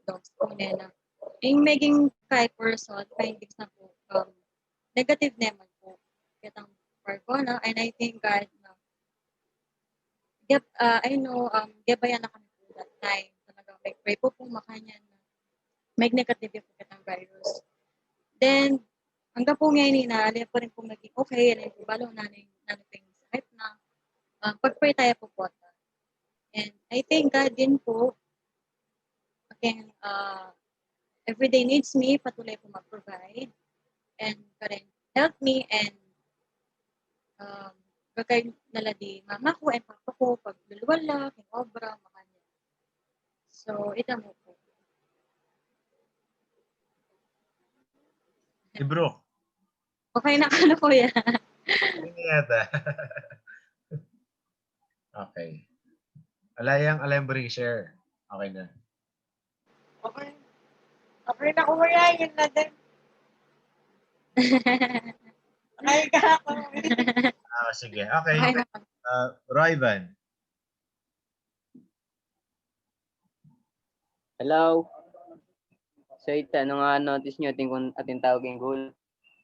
dogs po na. Yung maging 5% findings na po, negative naman po. Kitang parvo na, and I think God na, I know, gabayan na kami po that time. Talagang may pray po makanyan na may negative po kitang virus. Then, hanggang po ngayon alin pa rin po naging okay, alin po balo na yung sakit na. Pag-pray tayo po. And I thank God din po, again, everyday needs me, patuloy po mag-provide. And parang help me and gagay nala di mama ko and papa ko pag lulwala, king obra, makanya. So, ito mo po. Bro. Okay na ka na po yan. Hindi yata. Okay. Alayang bring share. Okay na. Okay. Okay na ko yan. Yun na din. Ay, ka ako. Sige. Okay. Okay na. Royvan. Hello. So ito, ano nga notice nyo ating tawagin goal?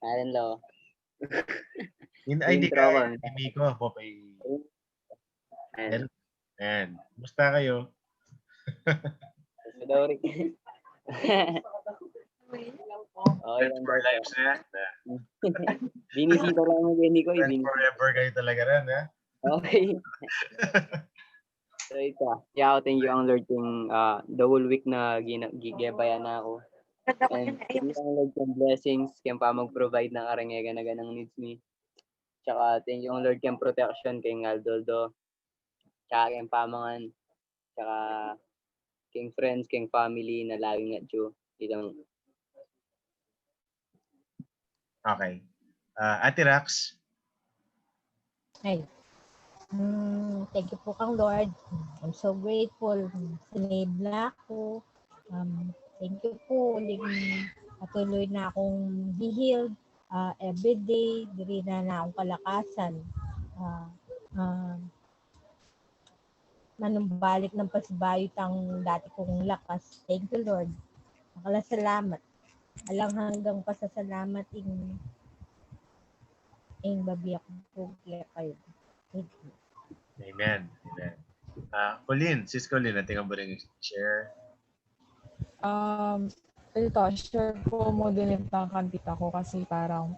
Ayan lo. Hindi ka. Hindi ko. Popay. Ayan. Ayan. Musta kayo? Sorry. Okay lang for daw. lives na. Binisita lang mo gani ko. Forever kayo talaga rin, ha? Okay. So ito, thank you ang Lord yung the whole week na gigabayan na ako. And thank you ang Lord yung blessings, kaya pa mag-provide ng karangyagan na ganang needs me. Tsaka thank you ang Lord yung protection kay Ngaldoldo. Tsaka kay pamangan. Tsaka kay friends, kay family na laging at you. Okay. Ate Rax. Ay. Thank you po kang Lord. I'm so grateful. Sinave na ako. Thank you po. Patuloy na akong healed. Everyday, diri na akong kalakasan. Manumbalik ng pasibayot ang dati kong lakas. Thank you, Lord. Salamat. Alang hanggang pasasalamat ing babiyak po kayo. Thank you. Amen. Colleen, sis Colleen, natin ang rin share. Ito, share ko mo din itang kantita ko kasi parang,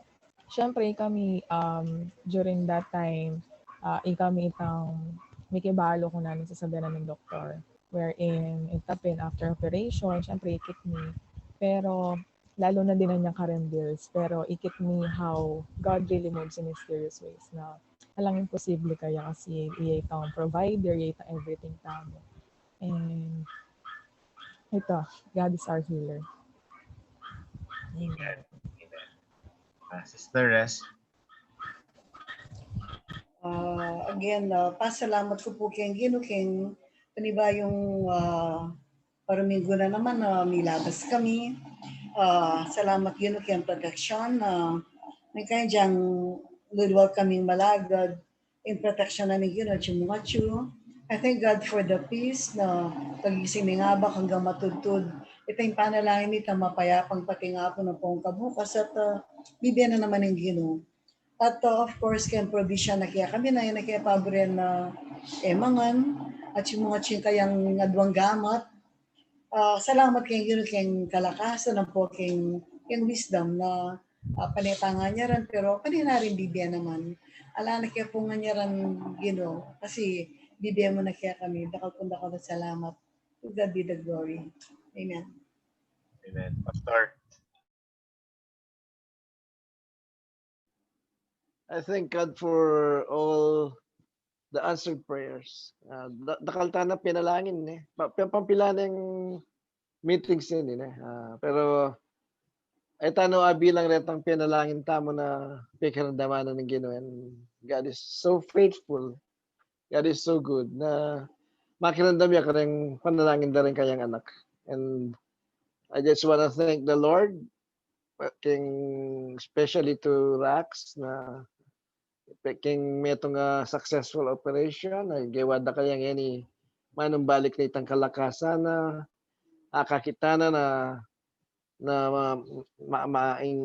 syempre kami, during that time, kami itang may kibalo ko namin sasabihan ng doktor. Wherein, itapin after operation, syempre ikit me. Pero, lalo na din ang niyang current bills. Pero, ikit me how God really moves in mysterious ways na alang imposible kaya kasi itang provider, itang everything tamo. And, ito, God is our healer. Amen. Sister Res. Again, pasalamat ko po kay Gino King panibayong Paruminggo na naman na milabas kami. Salamat yun kayang protection na may kaya diyang luluwag kaming malagad in protection namin yun at yung mga chu. I thank God for the peace na pagising may ngabak hanggang matudtud. Ito yung panalangin nito mapayapang pati nga po ng pong kabukas at bibigyan na naman ng Ginoo. At of course, kayang provision na kaya kami na yun na kaya paborin na emangan at yung mga chingkayang adwang gamat. Salamat kayong Ginoo kayong kalakasan ng po kayong wisdom na panitangan niya rin pero kanina rin bibigyan naman. Ala na kaya po nga niya rin Ginoo kasi bibigyan mo na kaya kami. Dakal na salamat. To God be the glory. Amen. Amen. Pastor. I thank God for all the answered prayers. Dakaltana pinalangin eh. Pampila ng meetings yun eh. Pero ay tano bilang retang pinalangin tamo na pikaramdaman ng Ginoo. And God is so faithful. God is so good na makiramdam niya kareng panalangin na rin kayang anak. And I just want to thank the Lord, especially to Rax na king metong successful operation ay gawada kayang any manong balik na itang kalakasan na akakita na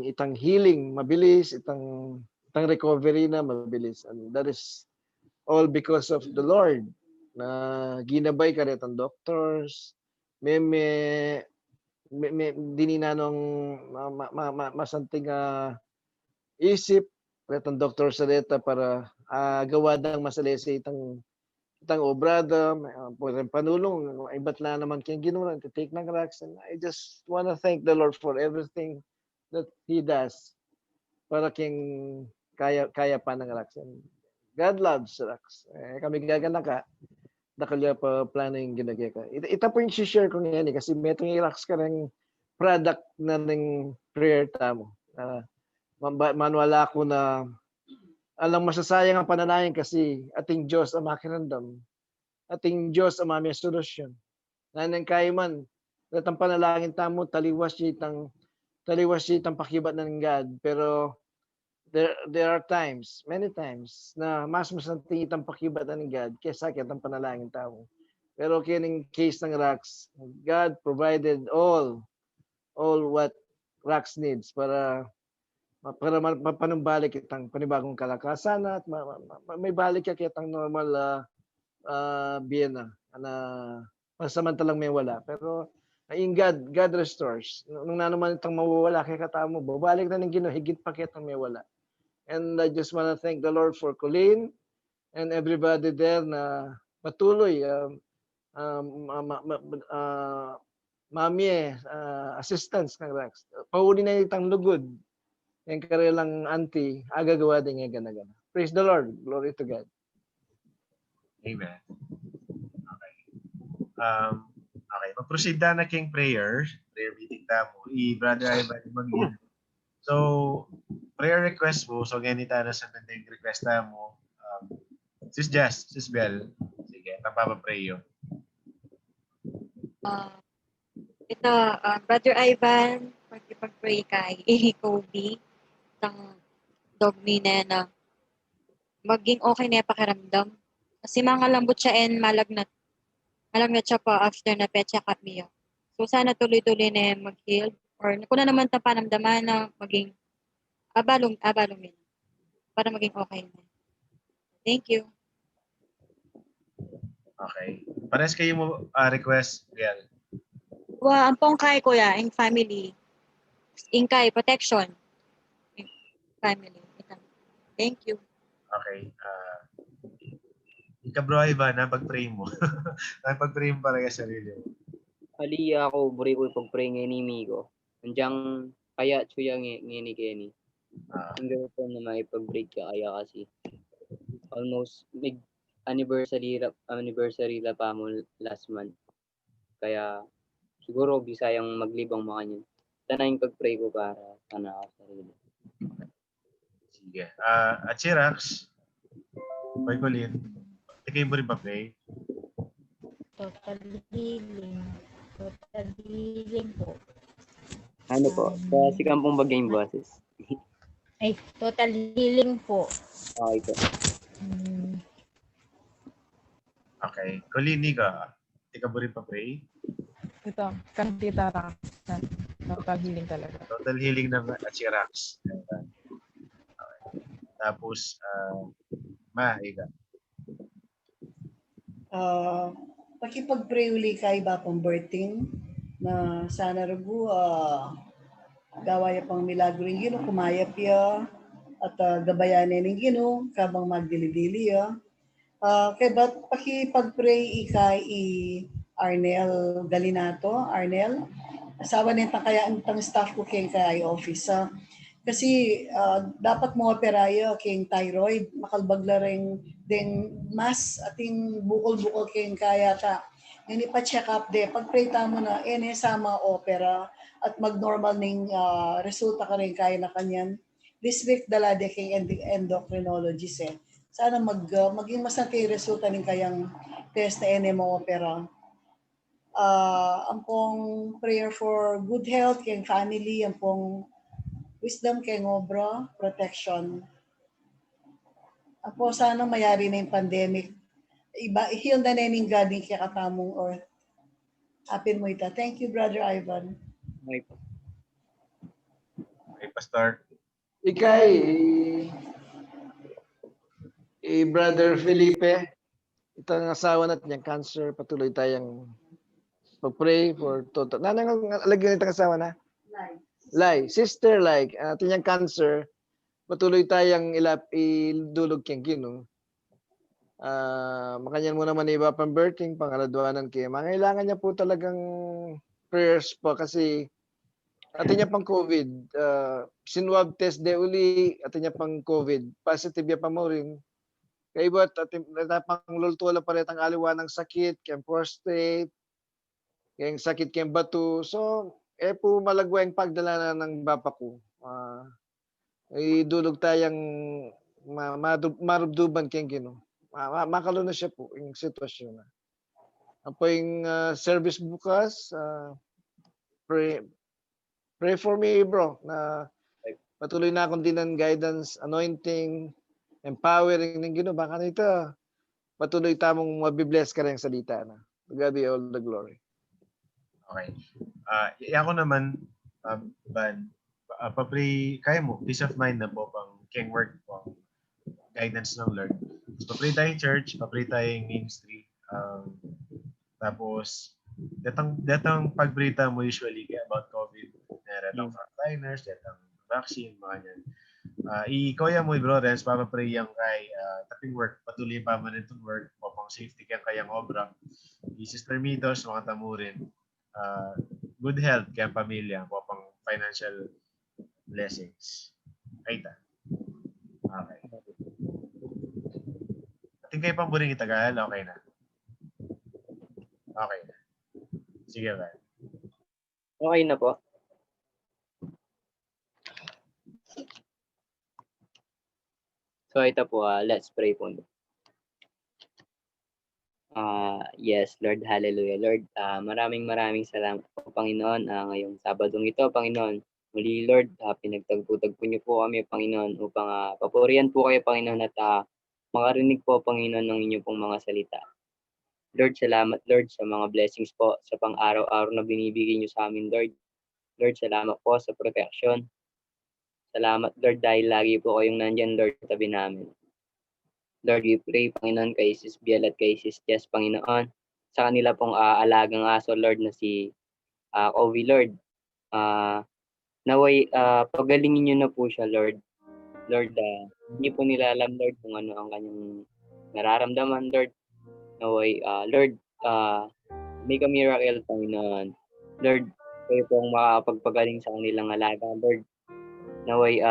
itang healing mabilis itang recovery na mabilis, and that is all because of the Lord na ginabay ka rin ang doctors may dininanong masanting isip retang doktor sa deta para gawa ng masalesi itang obrada, panulong, iba't na naman kayang Ginoo to take ng Rax. And I just want to thank the Lord for everything that He does para kayang kaya pa ng Rax. And God loves Rax. Kami gagana ka, nakalya pa plano yung ginagaya ka. Ita po yung share ko ngayon kasi may itong Rax ka ng product na ng prayer tamo. Manuwala ko na alang masasayang ang panalangin kasi ating Diyos ang makiramdam. Ating Diyos ang may solusyon. Nanang kaya man, natang panalangin tamo, taliwas itang pakibat ng God. Pero there are times, many times, na mas masanting itang pakibat ng God kaysa sakit ang panalangin tamo. Pero kining case ng Rax, God provided all what Rax needs para mapanumbalik itang panibagong kalakasan at may balik ka kitang normal biyena na pasamantalang may wala. Pero in God restores. Nung naman itang mawawala kay katamo, babalik na ng Ginoo, higit pa kitang may wala. And I just want to thank the Lord for Colleen and everybody there na patuloy mami assistance ng Rax. Pauli na itang lugod. Yung karilang auntie, agagawa din nga gana-gana. Praise the Lord. Glory to God. Amen. Okay. Okay. Mag-proceed na king prayer meeting tamo. Brother Ivan mag-in. So, prayer request mo. So, ganito na sa pending request mo. Sis Jess, Sis Bell. Sige, napapapray yun. Brother Ivan, pag-pray kay Kobe, ng dog ni na maging okay na yung pakiramdam. Kasi mga lambot siya and malagnat. Malagnat siya pa after na pe-check up niya. So sana tuloy-tuloy na mag-heal. Or kung na naman ito panamdaman na maging abalong yun. Para maging okay na. Thank you. Okay. Pares kayo mo request, Riel. Ang pongkay ko yung family. Ingkay, protection. Family. Thank you. Okay. Ika bro Ivan, pag-pray mo. Pag-pray mo para sa sarili mo. Aliya ako, buri ko pag-pray ng enemy ko. Andiyan, kaya chuya ngini Kenny. Hindi ko po na may pag-break kaya kasi almost anniversary la pa mo last month. Kaya siguro bisayang maglibang mga niyan. Sana yung pag-pray ko para sana ako sarili. Sige. At si Rax, Boy Colleen, ikaw mo rin pa-pray? Total healing. total healing po. Ano po? Sa Sikampong Bagay Boses. Ay, total healing po. Okay po. Okay. Colleen, di ka ba rin pa-pray? Ito, Kantita Roxanne. Total healing talaga. Total healing ng Achirax. Okay. Tapos, ika. Pakipag-pray uli kay Bapang Berting na sana ragu gawaya pang milagro ng Ginoo, kumayap ya at gabayanin ng Ginoo kabang magdili-dili ya. Kay pakipag-pray ikay Arnel Galinato. Arnel, asawa nitang kaya ang staff ko kay office. Kasi dapat mo operayo kay thyroid, makalbagla rin din mas ating bukol-bukol kay kaya ta. Yan ipa-check up de. Pag-pray mo na, sama opera at mag-normal ning resulta ka rin kaya na kanyan. This week dala de kay endocrinologist eh. Sana maging mas natin resulta ning kayang test na NMO opera. Ang pong prayer for good health kay family, ang pong wisdom kay ngobra, protection. Ako sana mayari na yung pandemic. Heal na ning God yung kakatamong earth. Apin mo ita. Thank you, Brother Ivan. Okay po. Okay, Pastor. Ikay, Brother Felipe, itong asawa natin yung cancer, patuloy tayong pag-pray for total. Nanang alagyan itong asawa na? Lai. Sister Lai, atin yung cancer, patuloy tayong idulog keng Ginoo. Makanyan mo naman iba pang birthing, pangaladwanan kaya. Mangailangan niya po talagang prayers po kasi atin niya pang COVID. Sinwab test de uli, atin niya pang COVID. Positive ya pa mo rin. Kaya iba, atin pang lultuala pa rin ang aliwan ng sakit, kaya prostate, kaya sakit kaya bato. So, po malagwa yung pagdala ng bapa ko. Idulog tayong marubduban kaya Ginoo. Makalo na siya po yung sitwasyon na. Ang po yung service bukas, pray for me bro, na patuloy na akong din ng guidance, anointing, empowering ng Ginoo. Baka nito, patuloy tamong mabibless ka rin sa salita na. To God be all the glory. Okay. Ako naman, Van, pa-pray, kaya mo, peace of mind na po pang king work po, guidance ng Lord. Pa-pray tayong church, pa-pray tayong ministry. Tapos, datang pag-pray mo usually about COVID, datang frontliners, datang vaccine, mga ganyan. Ikoya mo, bro, Renz, papapray yung kay taping work, patuloy pa man itong work, pang safety kaya kayang obra. Sister Mitos, mga tamurin. Good health kaya pamilya, pang financial blessings. Ay ta. Okay. Ating kayo pang buring itagal, okay na. Okay na. Sige ba? Okay na po. So ito po, let's pray po. Yes, Lord, hallelujah. Lord, maraming salamat po, Panginoon. Ngayong Sabadong ito, Panginoon. Muli, Lord, pinagtagpo-tagpo niyo po kami, Panginoon, upang papurihan po kayo, Panginoon, at makarinig po, Panginoon, ng inyong pong mga salita. Lord, salamat, Lord, sa mga blessings po, sa pang-araw-araw na binibigay niyo sa amin, Lord. Lord, salamat po sa protection. Salamat, Lord, dahil lagi po kayong nandyan, Lord, tabi namin. Lord, we pray, Panginoon, kay Sis Biel at kay Sis Jess, Panginoon, sa kanila pong alagang aso, Lord, na si Kobe, Lord. Naway, pagalingin niyo na po siya, Lord. Lord, hindi po nila alam, Lord, kung ano ang kanyang nararamdaman, Lord. Naway, Lord, make a miracle, Panginoon. Lord, kayo pong makapagpagaling sa kanilang alaga, Lord. Naway,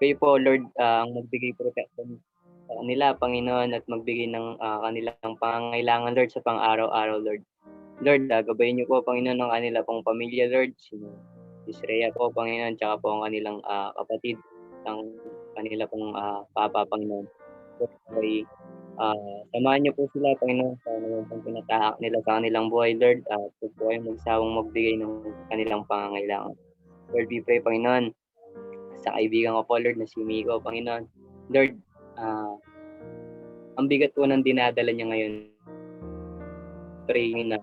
kayo po, Lord, ang magbigay protection sa kanila, Panginoon, at magbigay ng kanilang pangangailangan, Lord, sa pang-araw-araw, Lord. Lord, gabayin niyo po, Panginoon, ng kanila pong pamilya, Lord. Si Rhea po, Panginoon, tsaka po ang kanilang kapatid, ang kanila pong papa, Panginoon. Lord, Samahan niyo po sila, Panginoon, sa ano pong tinatahak nila sa kanilang buhay, Lord. Huwag po kayong magsawang magbigay ng kanilang pangangailangan. Lord, we pray, Panginoon, sa kaibigan ko po, Lord, na si Miko, Panginoon. Lord, ang bigat po ng dinadala niya ngayon. Pray na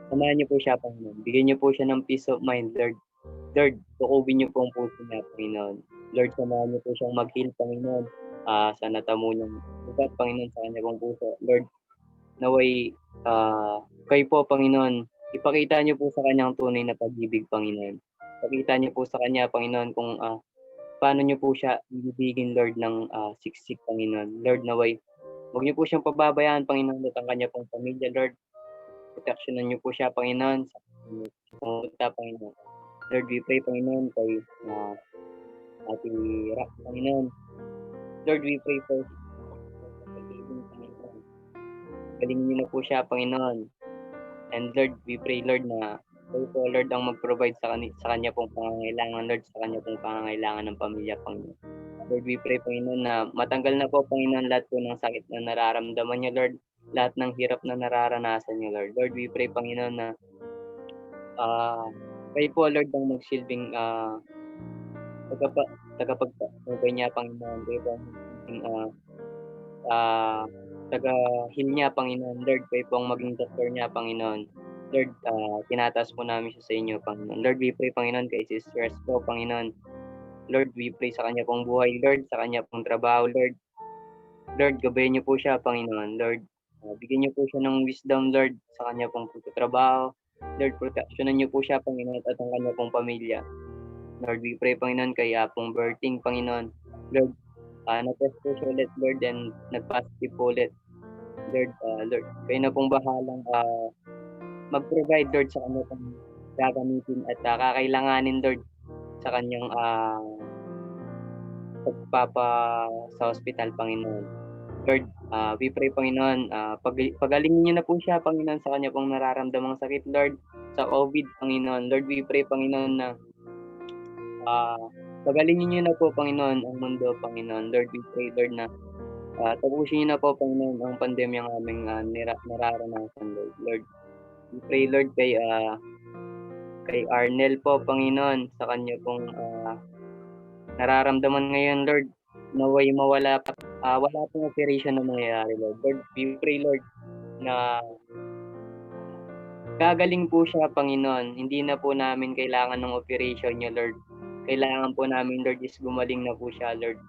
samahan niyo po siya, Panginoon. Bigyan niyo po siya ng peace of mind, Lord. Lord, tukubin niyo po ang puso niya, Panginoon. Lord, samahan niyo po siyang mag-heal, Panginoon. Sa natamo niyang lugat, Panginoon, sa kanya pong puso. Lord, naway kayo po, Panginoon, ipakita niyo po sa kanyang tunay na pag-ibig, Panginoon. Ipakita niyo po sa kanya, Panginoon, kung paano niyo po siya ibibigin, Lord, ng siksik, Panginoon. Lord, naway huwag niyo po siyang pababayaan, Panginoon, at ang kanya pong pamilya, Lord. Proteksyonan niyo po siya, Panginoon, sa pumunta, Panginoon. Lord, we pray, Panginoon, kay Ate Rock, Panginoon. Lord, we pray for Panginoon. Galingin niyo na po siya, Panginoon. And Lord, we pray, Lord, na kayo po, Lord, ang mag-provide sa kanya pong pangangailangan, Lord, sa kanya pong pangangailangan ng pamilya, Panginoon. Lord, we pray, Panginoon, na matanggal na po, Panginoon, lahat po ng sakit na nararamdaman niya, Lord, lahat ng hirap na nararanasan niya, Lord. Lord, we pray, Panginoon, na kayo po, Lord, ang magsilbing tagapagpapagay niya, Panginoon. Kayo po ang magsilbing taga-heal niya, Panginoon. Lord, kayo po ang maging doctor niya, Panginoon. Lord, tinataas po namin siya sa inyo, Panginoon. Lord, we pray, Panginoon, kay Sister po, Panginoon. Lord, we pray sa kanya pong buhay, Lord, sa kanya pong trabaho, Lord. Lord, gabayan niyo po siya, Panginoon. Lord, bigyan niyo po siya ng wisdom, Lord, sa kanya pong trabaho. Lord, proteksyonan niyo po siya, Panginoon, at ang kanya pong pamilya. Lord, we pray, Panginoon, kay pong birthing, Panginoon. Lord, na-test po siya ulit, Lord, and nag-positive po ulit. Lord, kayo na pong bahalang mag-provide, Lord, sa kanya pong gagamitin at kakailanganin, Lord, sa kanyang pagpapa sa hospital, Panginoon. Lord, we pray, Panginoon, pagalingin niyo na po siya, Panginoon, sa kanya pong nararamdamang sakit, Lord, sa COVID, Panginoon. Lord, we pray, Panginoon, na pagalingin niyo na po, Panginoon, ang mundo, Panginoon. Lord, we pray, Lord, na tapusin niyo na po, Panginoon, ang pandemyang aming nararanasan, Lord. Lord, we pray, Lord, kay Arnel po, Panginoon, sa kanya pong nararamdaman ngayon, Lord, naway wala pong operation na mangyayari, Lord. Lord, we pray, Lord, na gagaling po siya, Panginoon. Hindi na po namin kailangan ng operation niya, Lord. Kailangan po namin, Lord, is gumaling na po siya, Lord.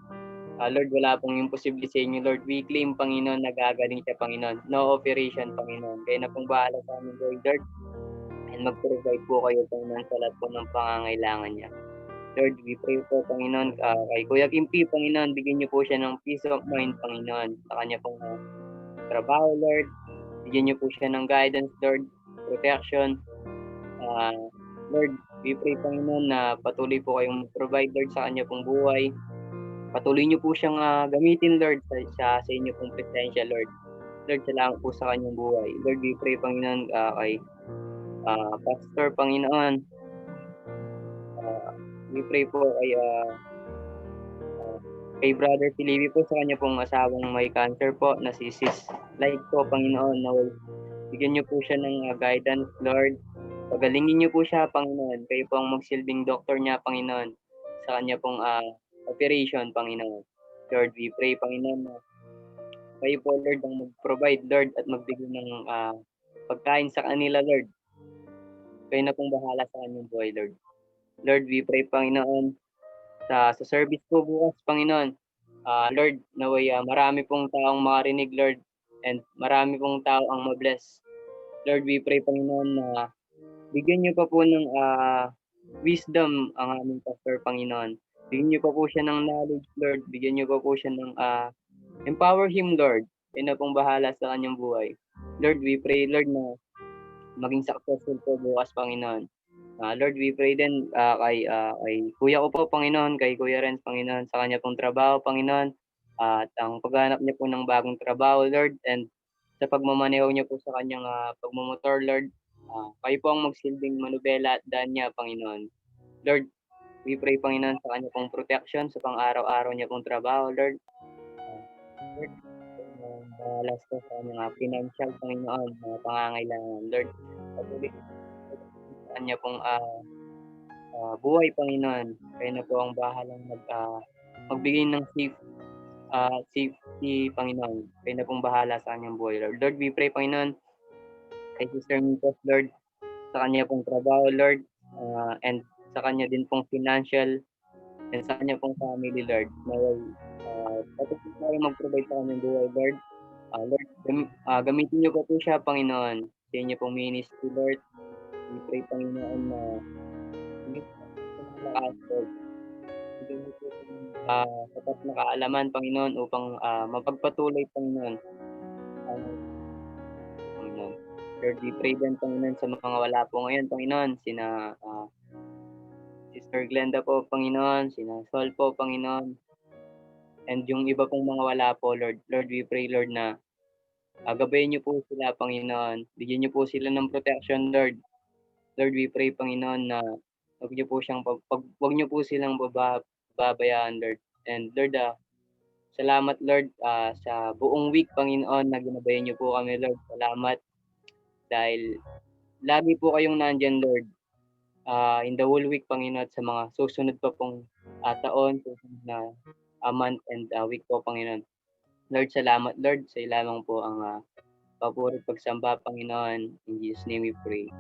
Lord, wala pong imposible sa inyo, Lord. We claim, Panginoon, na gagaling siya, Panginoon. No operation, Panginoon. Kaya na pong bahala sa amin, Lord. And mag-provide po kayo, Panginoon, sa lahat po ng pangangailangan niya. Lord, we pray po, Panginoon, kay Kuya Kimpi, Panginoon, bigyan niyo po siya ng peace of mind, Panginoon, sa kanya pong trabaho, Lord. Bigyan niyo po siya ng guidance, Lord, protection. Lord, we pray, Panginoon, na patuloy po kayong provide, Lord, sa kanya pong buhay. Patuloy niyo po siyang gamitin, Lord, sa inyo pong presensya, Lord. Lord, salamat po sa kanyang buhay. Lord, we pray, Panginoon, kay Pastor, Panginoon. We pray po kay Brother Felipe po, sa kanya pong asawang may cancer po, na si Sis Light po, Panginoon. Na bigyan niyo po siya ng guidance, Lord. Pagalingin niyo po siya, Panginoon. Kayo po ang magsilbing doktor niya, Panginoon, sa kanya pong operation, Panginoon. Lord, we pray, Panginoon, na kayo po, Lord, ang mag-provide, Lord, at magbigay ng pagkain sa kanila, Lord. Kayo na pong bahala sa kanyang buhay, Lord. Lord, we pray, Panginoon, sa service po bukas, Panginoon. Lord, naway marami pong taong makarinig, Lord, and marami pong tao ang mabless. Lord, we pray, Panginoon, na bigyan niyo pa po ng wisdom ang aming pastor, Panginoon. Bigyan niyo pa po siya ng knowledge, Lord. Bigyan niyo pa po siya ng empower him, Lord. Kayo na pong bahala sa kanyang buhay. Lord, we pray, Lord, na maging successful po bukas, Panginoon. Lord, we pray din kay Kuya ko po, Panginoon, kay Kuya Renz, Panginoon, sa kanya pong trabaho, Panginoon, at ang paghanap niya po ng bagong trabaho, Lord, and sa pagmamaneho niya po sa kanyang pagmumotor, Lord, kayo po ang magsilbing manubela at daan niya, Panginoon. Lord, we pray, Panginoon, sa kanya pong protection sa pang-araw-araw niya pong trabaho, Lord. Lord, bahala sa mga financial, Panginoon, mga pangangailangan. Lord, patuloy sa kanya pong buhay, Panginoon. Kayo na po ang bahalang magbigay ng safety, Panginoon. Kayo na pong bahala sa kanyang buhay, Lord. Lord, we pray, Panginoon, kay Sister Mitos, Lord, sa kanya pong trabaho, Lord, and sa kanya din pong financial, and sa kanya pong family, Lord. Naway, patuloy tayo mag-provide sa kanyang buhay, Lord. Lord, gamitin niyo po siya, Panginoon, sa inyo pong ministry, Lord. We pray, Panginoon, na hindi po lakas, Lord. Hindi niyo po sapat na kaalaman, Panginoon, upang mapagpatuloy, Panginoon. Panginoon. Lord, we pray din, Panginoon, sa mga wala po ngayon, Panginoon, sina Sister Glenda po, Panginoon, sina Sol po, Panginoon, and yung iba pong mga wala po, Lord. Lord, we pray, Lord, na gabayin niyo po sila, Panginoon. Bigyan niyo po sila ng protection, Lord. Lord, we pray, Panginoon, na wag niyo po silang babayaan, Lord. And Lord, salamat, Lord, sa buong week, Panginoon, na ginabayan niyo po kami, Lord. Salamat dahil lagi po kayong nandyan, Lord. In the whole week, Panginoon, at sa mga susunod pa pong taon, susunod na month and week po, Panginoon. Lord, salamat, Lord. Sa iyo lamang po ang papuri pagsamba, Panginoon. In Jesus' name we pray.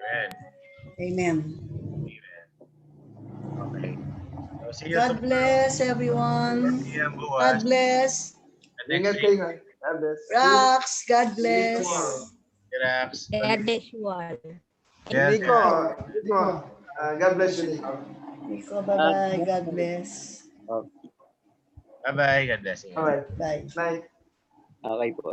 Amen. Amen. Okay. So, see you God bless everyone. See you bukas. God bless. And Ingat next kayo week, nga. God bless. Rax, God bless. Relax. God bless you all. Yes. Nico, God bless you, Nico. Nico, bye-bye. God bless. Bye-bye. God bless you. Alright. Bye. Night. Okay po.